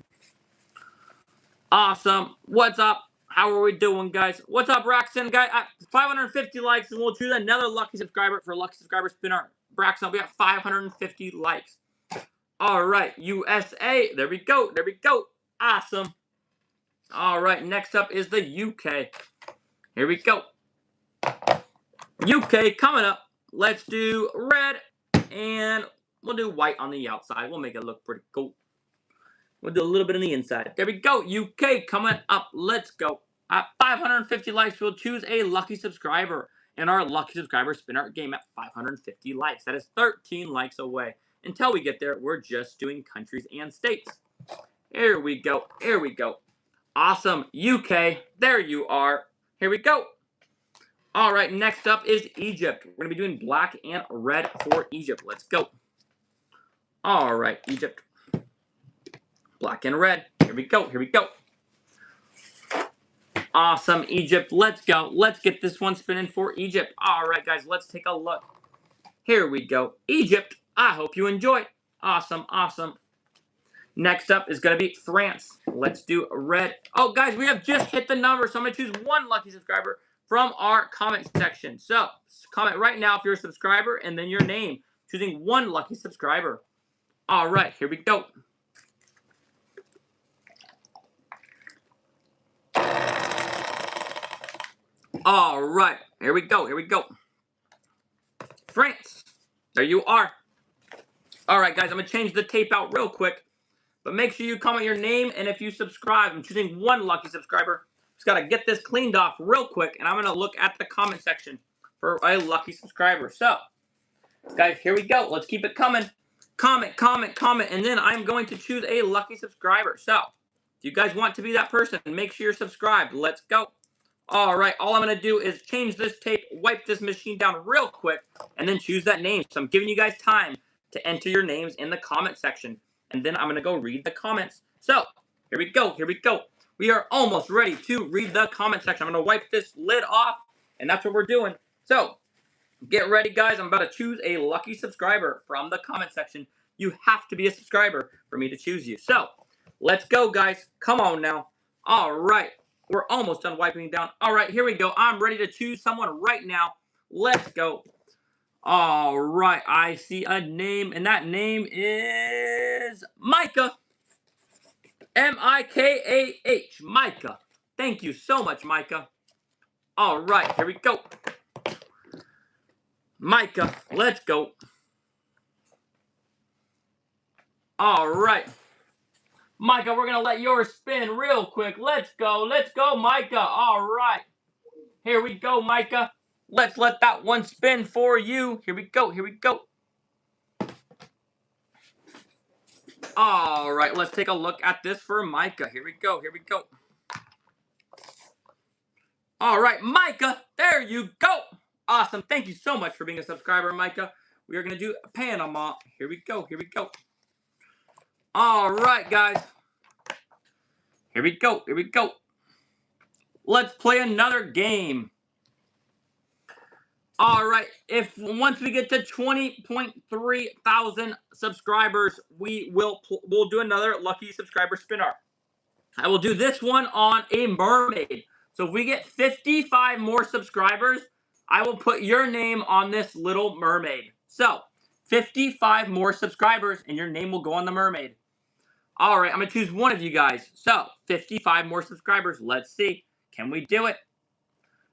Awesome. What's up? How are we doing, guys? What's up, Braxton? Guy, at 550 likes, and we'll choose another lucky subscriber for Lucky Subscriber Spin Art. Braxton, we got 550 likes. All right, USA. There we go. There we go. Awesome. All right, next up is the UK. Here we go. UK coming up. Let's do red, and we'll do white on the outside. We'll make it look pretty cool. We'll do a little bit on the inside. There we go. UK coming up. Let's go. At 550 likes, we'll choose a lucky subscriber in our Lucky Subscriber Spin Art game at 550 likes. That is 13 likes away. Until we get there, we're just doing countries and states. Here we go. Here we go. Awesome. UK. There you are. Here we go. All right. Next up is Egypt. We're going to be doing black and red for Egypt. Let's go. All right. Egypt. Black and red. Here we go. Here we go. Awesome, Egypt. Let's go. Let's get this one spinning for Egypt. All right, guys. Let's take a look. Here we go. Egypt. I hope you enjoy. Awesome, awesome. Next up is going to be France. Let's do red. Oh, guys, we have just hit the number, so I'm going to choose one lucky subscriber from our comment section. So, comment right now if you're a subscriber and then your name. Choosing one lucky subscriber. All right, here we go. All right, here we go, here we go. France, there you are. All right, guys, I'm going to change the tape out real quick. But make sure you comment your name and if you subscribe. I'm choosing one lucky subscriber. Just got to get this cleaned off real quick. And I'm going to look at the comment section for a lucky subscriber. So, guys, here we go. Let's keep it coming. Comment, comment, comment. And then I'm going to choose a lucky subscriber. So, if you guys want to be that person, make sure you're subscribed. Let's go. All right, all I'm going to do is change this tape, wipe this machine down real quick, and then choose that name. So I'm giving you guys time to enter your names in the comment section. And then I'm going to go read the comments. So, here we go, here we go. We are almost ready to read the comment section. I'm going to wipe this lid off, and that's what we're doing. So, get ready, guys. I'm about to choose a lucky subscriber from the comment section. You have to be a subscriber for me to choose you. So, let's go, guys. Come on now. All right. We're almost done wiping down. All right, here we go. I'm ready to choose someone right now. Let's go. All right, I see a name, and that name is Micah. M-I-K-A-H, Micah. Thank you so much, Micah. All right, here we go. Micah, let's go. All right. Micah, we're going to let yours spin real quick. Let's go, Micah. All right. Here we go, Micah. Let's let that one spin for you. Here we go, here we go. All right, let's take a look at this for Micah. Here we go, here we go. All right, Micah, there you go. Awesome, thank you so much for being a subscriber, Micah. We are going to do Panama. Here we go, here we go. All right, guys. Here we go, here we go. Let's play another game. All right, once we get to 20.3 thousand subscribers, we'll do another lucky subscriber spinner. I will do this one on a mermaid. So if we get 55 more subscribers, I will put your name on this little mermaid. So 55 more subscribers and your name will go on the mermaid. All right, I'm going to choose one of you guys. So 55 more subscribers. Let's see. Can we do it?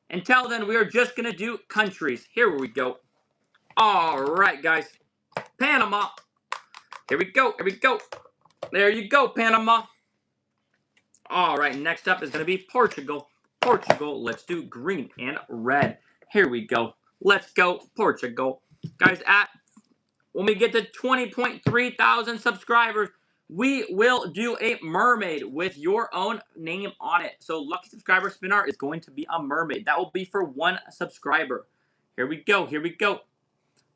Until then, we are just going to do countries. Here we go. All right, guys. Panama. Here we go. Here we go. There you go, Panama. All right, next up is going to be Portugal. Portugal. Let's do green and red. Here we go. Let's go, Portugal. Guys, when we get to 20.3 thousand subscribers, we will do a mermaid with your own name on it. So lucky subscriber spinner is going to be a mermaid. That will be for one subscriber. Here we go. Here we go.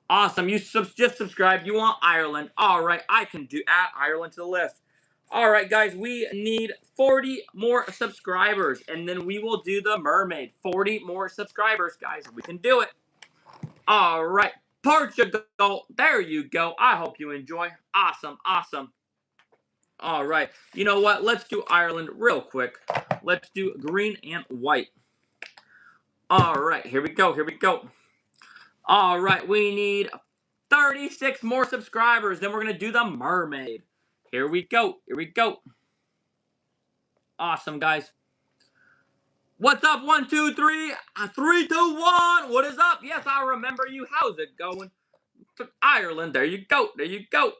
Awesome. You just subscribed. You want Ireland. All right. I can add Ireland to the list. All right, guys. We need 40 more subscribers, and then we will do the mermaid. 40 more subscribers, guys. We can do it. All right. Portugal. There you go. I hope you enjoy. Awesome. Awesome. All right. You know what? Let's do Ireland real quick. Let's do green and white. All right. Here we go. Here we go. All right. We need 36 more subscribers. Then we're going to do the mermaid. Here we go. Here we go. Awesome, guys. What's up? 1, 2, 3. 3, 2, 1. What is up? Yes, I remember you. How's it going? Ireland. There you go. There you go.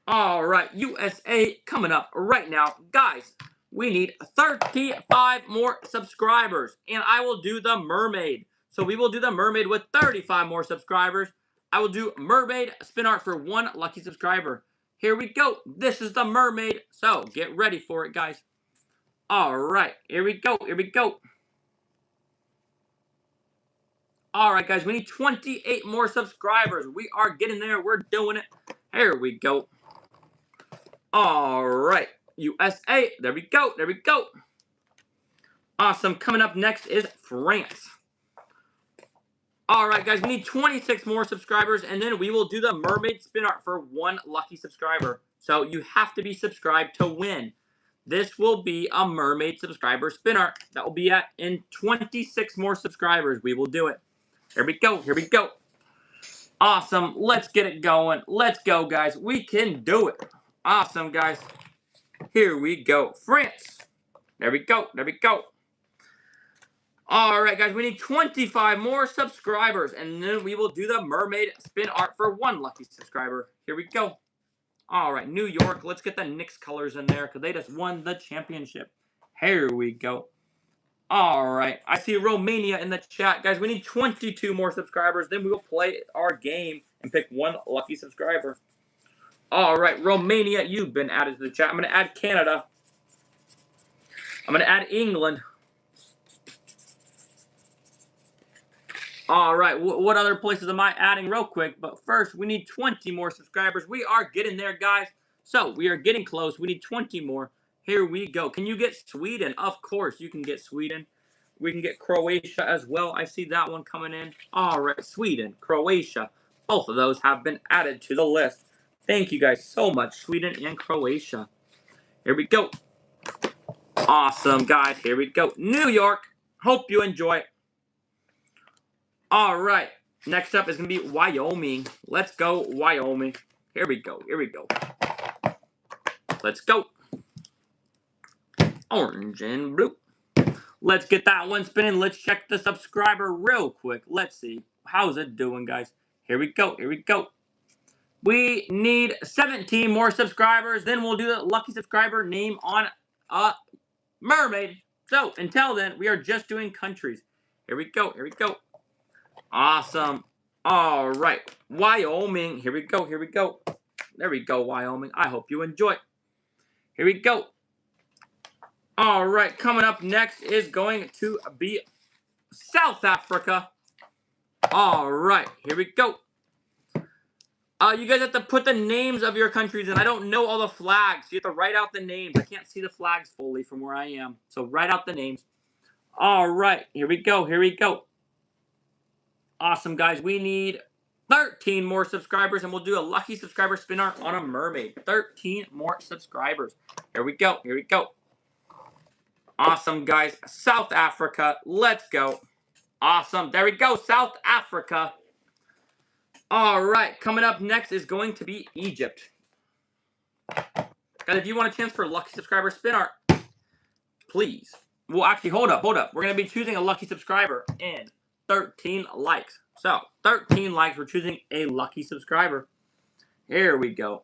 All right, USA coming up right now. Guys, we need 35 more subscribers, and I will do the mermaid. So we will do the mermaid with 35 more subscribers. I will do mermaid spin art for one lucky subscriber. Here we go. This is the mermaid. So get ready for it, guys. All right, here we go. Here we go. All right, guys, we need 28 more subscribers. We are getting there. We're doing it. Here we go. All right, USA. There we go. There we go. Awesome. Coming up next is France. All right, guys, we need 26 more subscribers, and then we will do the mermaid spin art for one lucky subscriber. So you have to be subscribed to win. This will be a mermaid subscriber spin art that will be at in 26 more subscribers. We will do it. Here we go. Here we go. Awesome. Let's get it going. Let's go, guys. We can do it. Awesome, guys. Here we go. France. There we go. There we go. All right, guys. We need 25 more subscribers, and then we will do the mermaid spin art for one lucky subscriber. Here we go. All right, New York. Let's get the Knicks colors in there because they just won the championship. Here we go. All right. I see Romania in the chat. Guys, we need 22 more subscribers. Then we will play our game and pick one lucky subscriber. All right, Romania, you've been added to the chat. I'm going to add Canada. I'm going to add England. All right, what other places am I adding real quick? But first, we need 20 more subscribers. We are getting there, guys. So, we are getting close. We need 20 more. Here we go. Can you get Sweden? Of course, you can get Sweden. We can get Croatia as well. I see that one coming in. All right, Sweden, Croatia. Both of those have been added to the list. Thank you guys so much, Sweden and Croatia. Here we go. Awesome, guys. Here we go. New York. Hope you enjoy. All right. Next up is going to be Wyoming. Let's go, Wyoming. Here we go. Here we go. Let's go. Orange and blue. Let's get that one spinning. Let's check the subscriber real quick. Let's see. How's it doing, guys? Here we go. Here we go. We need 17 more subscribers. Then we'll do the lucky subscriber name on a mermaid. So, until then, we are just doing countries. Here we go. Here we go. Awesome. All right. Wyoming. Here we go. Here we go. There we go, Wyoming. I hope you enjoy. Here we go. All right. Coming up next is going to be South Africa. All right. Here we go. You guys have to put the names of your countries in. I don't know all the flags. You have to write out the names. I can't see the flags fully from where I am. So write out the names. All right. Here we go. Here we go. Awesome, guys. We need 13 more subscribers, and we'll do a lucky subscriber spin art on a mermaid. 13 more subscribers. Here we go. Here we go. Awesome, guys. South Africa. Let's go. Awesome. There we go. South Africa. All right. Coming up next is going to be Egypt. Guys, if you want a chance for a lucky subscriber spin art, please. Well, actually, hold up. Hold up. We're going to be choosing a lucky subscriber in 13 likes. So, 13 likes. We're choosing a lucky subscriber. Here we go.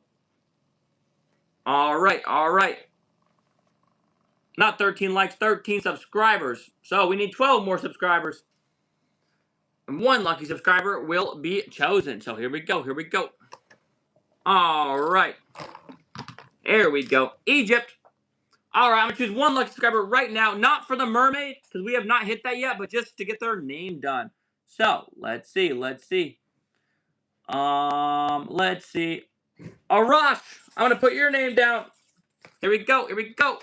All right. All right. Not 13 likes, 13 subscribers. So, we need 12 more subscribers. And one lucky subscriber will be chosen. So, here we go. Here we go. All right. Here we go. Egypt. All right. I'm going to choose one lucky subscriber right now. Not for the mermaid, because we have not hit that yet, but just to get their name done. So, let's see. Let's see. Let's see. Arash. I'm going to put your name down. Here we go. Here we go.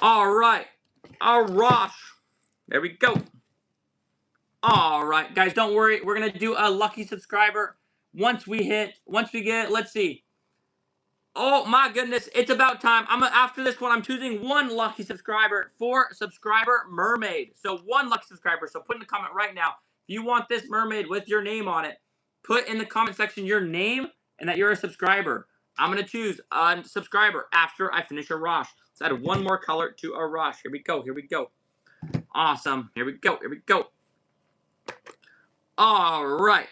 All right. Arash. There we go. All right, guys, don't worry. We're going to do a lucky subscriber once we get, let's see. Oh, my goodness. It's about time. After this one, I'm choosing one lucky subscriber for subscriber mermaid. So, one lucky subscriber. So, put in the comment right now. If you want this mermaid with your name on it, put in the comment section your name and that you're a subscriber. I'm going to choose a subscriber after I finish Arash. Let's add one more color to Arash. Here we go. Here we go. Awesome. Here we go. Here we go. All right.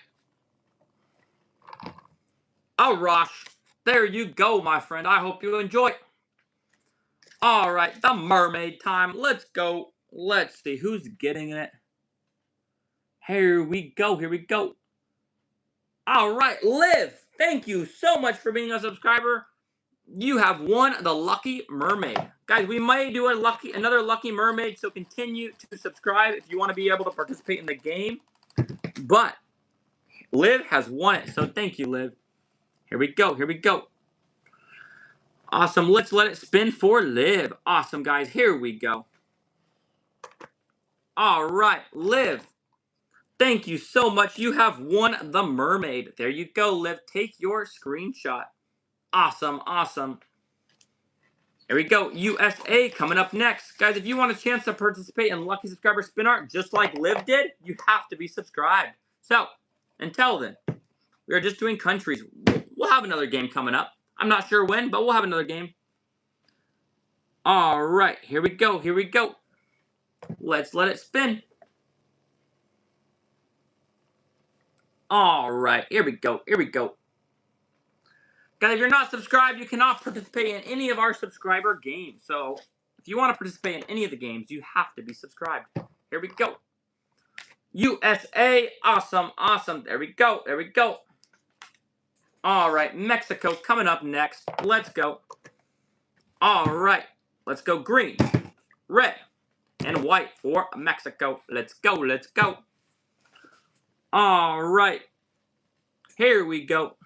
Arash. There you go, my friend. I hope you enjoy. All right. The mermaid time. Let's go. Let's see who's getting it. Here we go. Here we go. All right. Liv. Thank you so much for being a subscriber. You have won the lucky mermaid. Guys, we might do another lucky mermaid, so continue to subscribe if you want to be able to participate in the game. But Liv has won it, so thank you, Liv. Here we go. Here we go. Awesome. Let's let it spin for Liv. Awesome, guys. Here we go. All right, Liv. Thank you so much. You have won the mermaid. There you go, Liv. Take your screenshot. Awesome, awesome. Here we go. USA coming up next. Guys, if you want a chance to participate in Lucky Subscriber Spin Art just like Liv did, you have to be subscribed. So, until then, we are just doing countries. We'll have another game coming up. I'm not sure when, but we'll have another game. All right, here we go. Here we go. Let's let it spin. All right, here we go. Here we go. Guys, if you're not subscribed, you cannot participate in any of our subscriber games. So, if you want to participate in any of the games, you have to be subscribed. Here we go. USA, awesome, awesome. There we go, there we go. All right, Mexico coming up next. Let's go. All right, let's go green, red, and white for Mexico. Let's go, let's go. All right, here we go.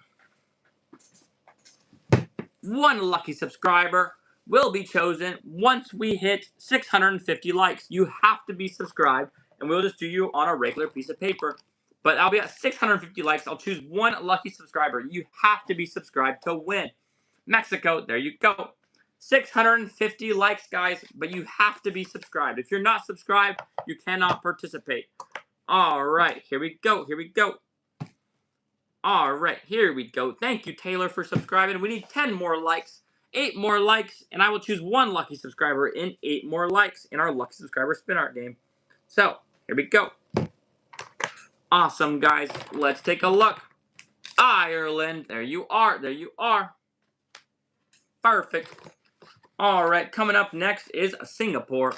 One lucky subscriber will be chosen once we hit 650 likes. You have to be subscribed, and we'll just do you on a regular piece of paper. But I'll be at 650 likes. I'll choose one lucky subscriber. You have to be subscribed to win. Mexico, there you go. 650 likes, guys, but you have to be subscribed. If you're not subscribed, you cannot participate. All right, here we go, here we go. All right, here we go. Thank you, Taylor, for subscribing. We need 10 more likes, 8 more likes, and I will choose one lucky subscriber in 8 more likes in our lucky subscriber spin art game. So, here we go. Awesome, guys. Let's take a look. Ireland. There you are. There you are. Perfect. All right, coming up next is Singapore.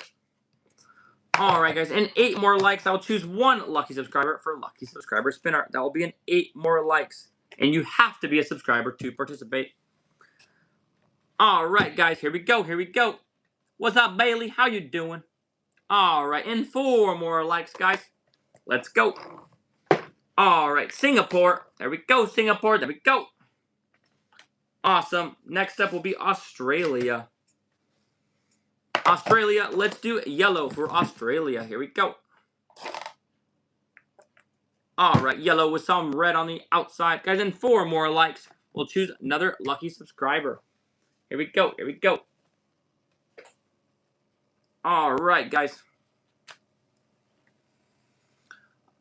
All right, guys, in 8 more likes, I'll choose one lucky subscriber for lucky subscriber spin art. That will be in 8 more likes, and you have to be a subscriber to participate. All right, guys, here we go, here we go. What's up, Bailey? How you doing? All right, in 4 more likes, guys. Let's go. All right, Singapore. There we go, Singapore. There we go. Awesome. Next up will be Australia. Australia, let's do yellow for Australia. Here we go. All right, yellow with some red on the outside. Guys, in 4 more likes, we'll choose another lucky subscriber. Here we go, here we go. All right, guys.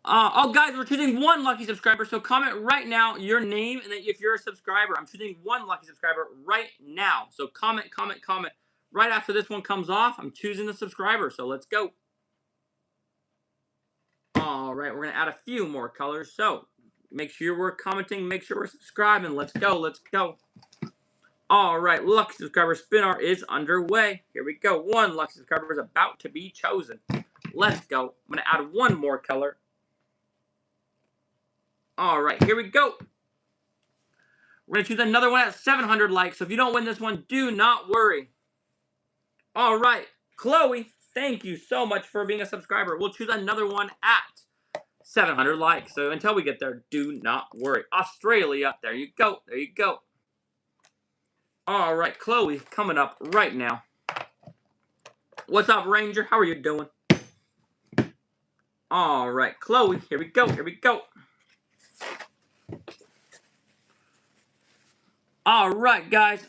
Oh, guys, we're choosing one lucky subscriber, so comment right now your name and if you're a subscriber. I'm choosing one lucky subscriber right now. So comment, comment, comment. Right after this one comes off, I'm choosing the subscriber, so let's go. All right, we're going to add a few more colors, so make sure we're commenting, make sure we're subscribing. Let's go, let's go. All right, lucky subscriber spin art is underway. Here we go. One lucky subscriber is about to be chosen. Let's go. I'm going to add one more color. All right, here we go. We're going to choose another one at 700 likes, so if you don't win this one, do not worry. All right, Chloe, thank you so much for being a subscriber. We'll choose another one at 700 likes, so until we get there, do not worry. Australia, there you go, there you go. All right, Chloe, coming up right now. What's up, Ranger? How are you doing? All right, Chloe, here we go, here we go. All right, guys.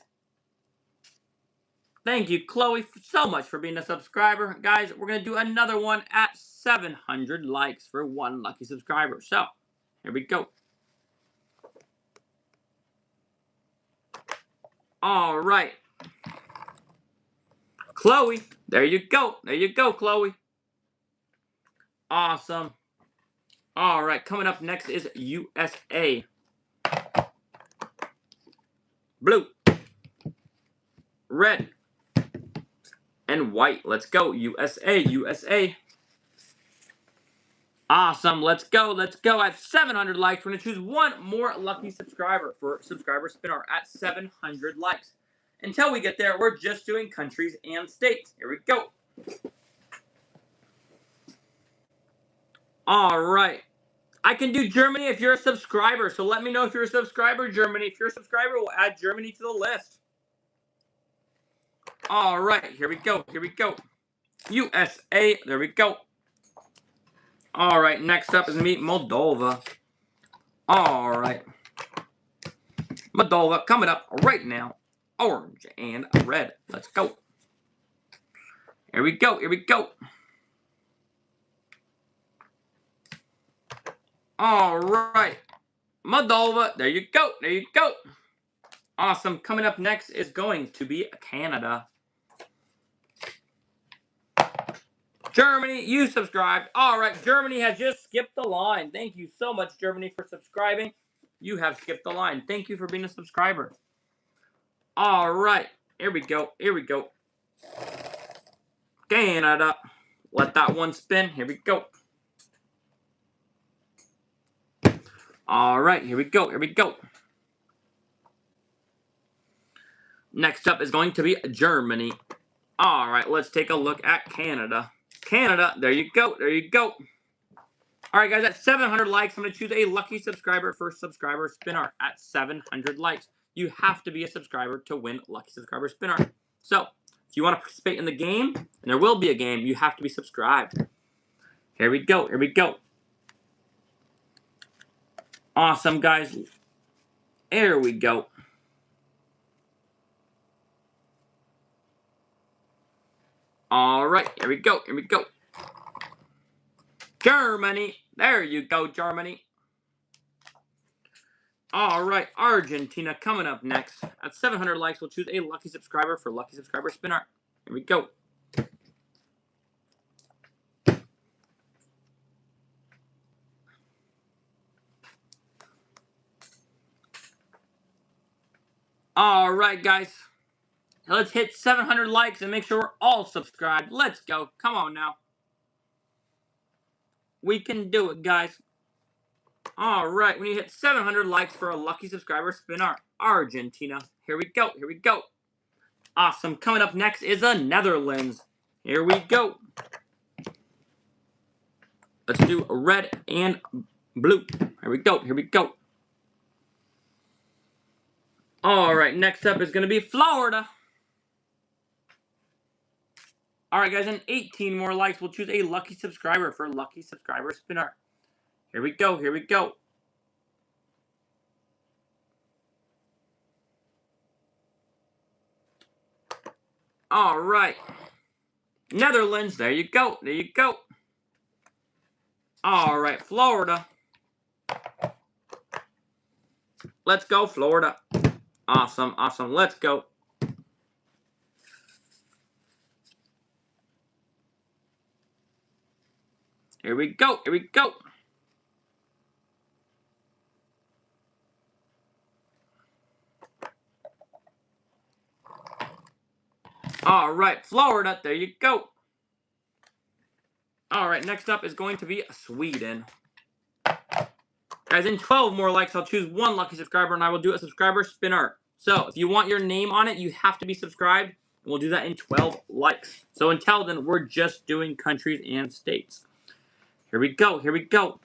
Thank you, Chloe, so much for being a subscriber. Guys, we're going to do another one at 700 likes for one lucky subscriber. So, here we go. All right. Chloe, there you go. There you go, Chloe. Awesome. All right, coming up next is USA. Blue. Red. And white. Let's go. USA, USA. Awesome. Let's go. Let's go. At 700 likes, we're going to choose one more lucky subscriber for subscriber spin art at 700 likes. Until we get there, we're just doing countries and states. Here we go. All right. I can do Germany if you're a subscriber. So let me know if you're a subscriber, Germany. If you're a subscriber, we'll add Germany to the list. All right. Here we go. Here we go. USA. There we go. Alright, next up is going to be Moldova. Alright. Moldova coming up right now. Orange and red. Let's go. Here we go. Here we go. Alright. Moldova. There you go. There you go. Awesome. Coming up next is going to be Canada. Germany, you subscribed. Alright, Germany has just skipped the line. Thank you so much, Germany, for subscribing. You have skipped the line. Thank you for being a subscriber. Alright, here we go. Here we go. Canada. Let that one spin. Here we go. Alright, here we go. Here we go. Next up is going to be Germany. Alright, let's take a look at Canada. Canada, there you go. There you go. Alright, guys, at 700 likes, I'm going to choose a lucky subscriber for subscriber spin art at 700 likes. You have to be a subscriber to win lucky subscriber spin art. So, if you want to participate in the game, and there will be a game, you have to be subscribed. Here we go. Here we go. Awesome, guys. There we go. Alright, here we go. Here we go. Germany. There you go, Germany. Alright, Argentina coming up next. At 700 likes, we'll choose a lucky subscriber for lucky subscriber spin art. Here we go. Alright, guys. Let's hit 700 likes and make sure we're all subscribed. Let's go. Come on now. We can do it, guys. Alright, when you hit 700 likes for a lucky subscriber spin art, Argentina. Here we go. Here we go. Awesome. Coming up next is the Netherlands. Here we go. Let's do red and blue. Here we go. Here we go. Alright, next up is going to be Florida. Alright, guys, and 18 more likes. We'll choose a lucky subscriber for lucky subscriber spin art. Here we go. Here we go. Alright. Netherlands. There you go. There you go. Alright, Florida. Let's go, Florida. Awesome, awesome. Let's go. Here we go. Here we go. Alright, Florida. There you go. Alright, next up is going to be Sweden. Guys, in 12 more likes, I'll choose one lucky subscriber, and I will do a subscriber spin art. So, if you want your name on it, you have to be subscribed, and we'll do that in 12 likes. So, until then, we're just doing countries and states. Here we go. Here we go.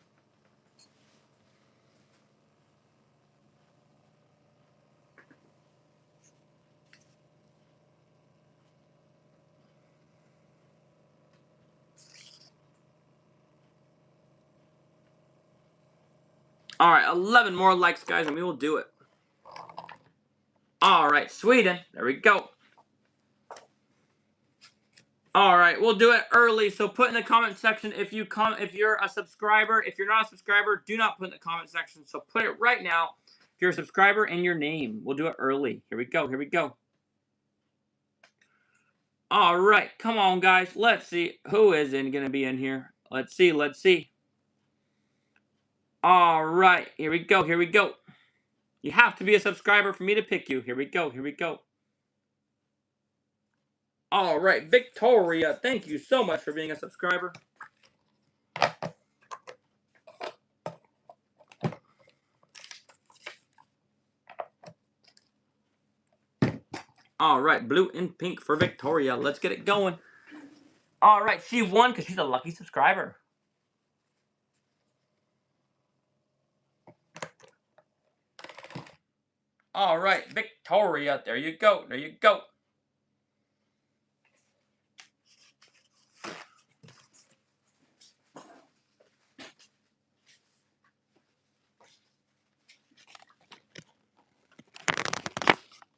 Alright, 11 more likes, guys, and we will do it. Alright, Sweden. There we go. Alright, we'll do it early, so put in the comment section if you're a subscriber. If you're not a subscriber, do not put in the comment section. So put it right now. If you're a subscriber and your name. We'll do it early. Here we go. Here we go. Alright, come on, guys. Let's see who is going to be in here. Let's see. Let's see. Alright, here we go. Here we go. You have to be a subscriber for me to pick you. Here we go. Here we go. Alright, Victoria. Thank you so much for being a subscriber. Alright, blue and pink for Victoria. Let's get it going. Alright, she won because she's a lucky subscriber. Alright, Victoria. There you go. There you go.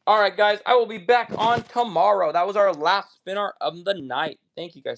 All right, guys, I will be back on tomorrow. That was our last spinner of the night. Thank you, guys.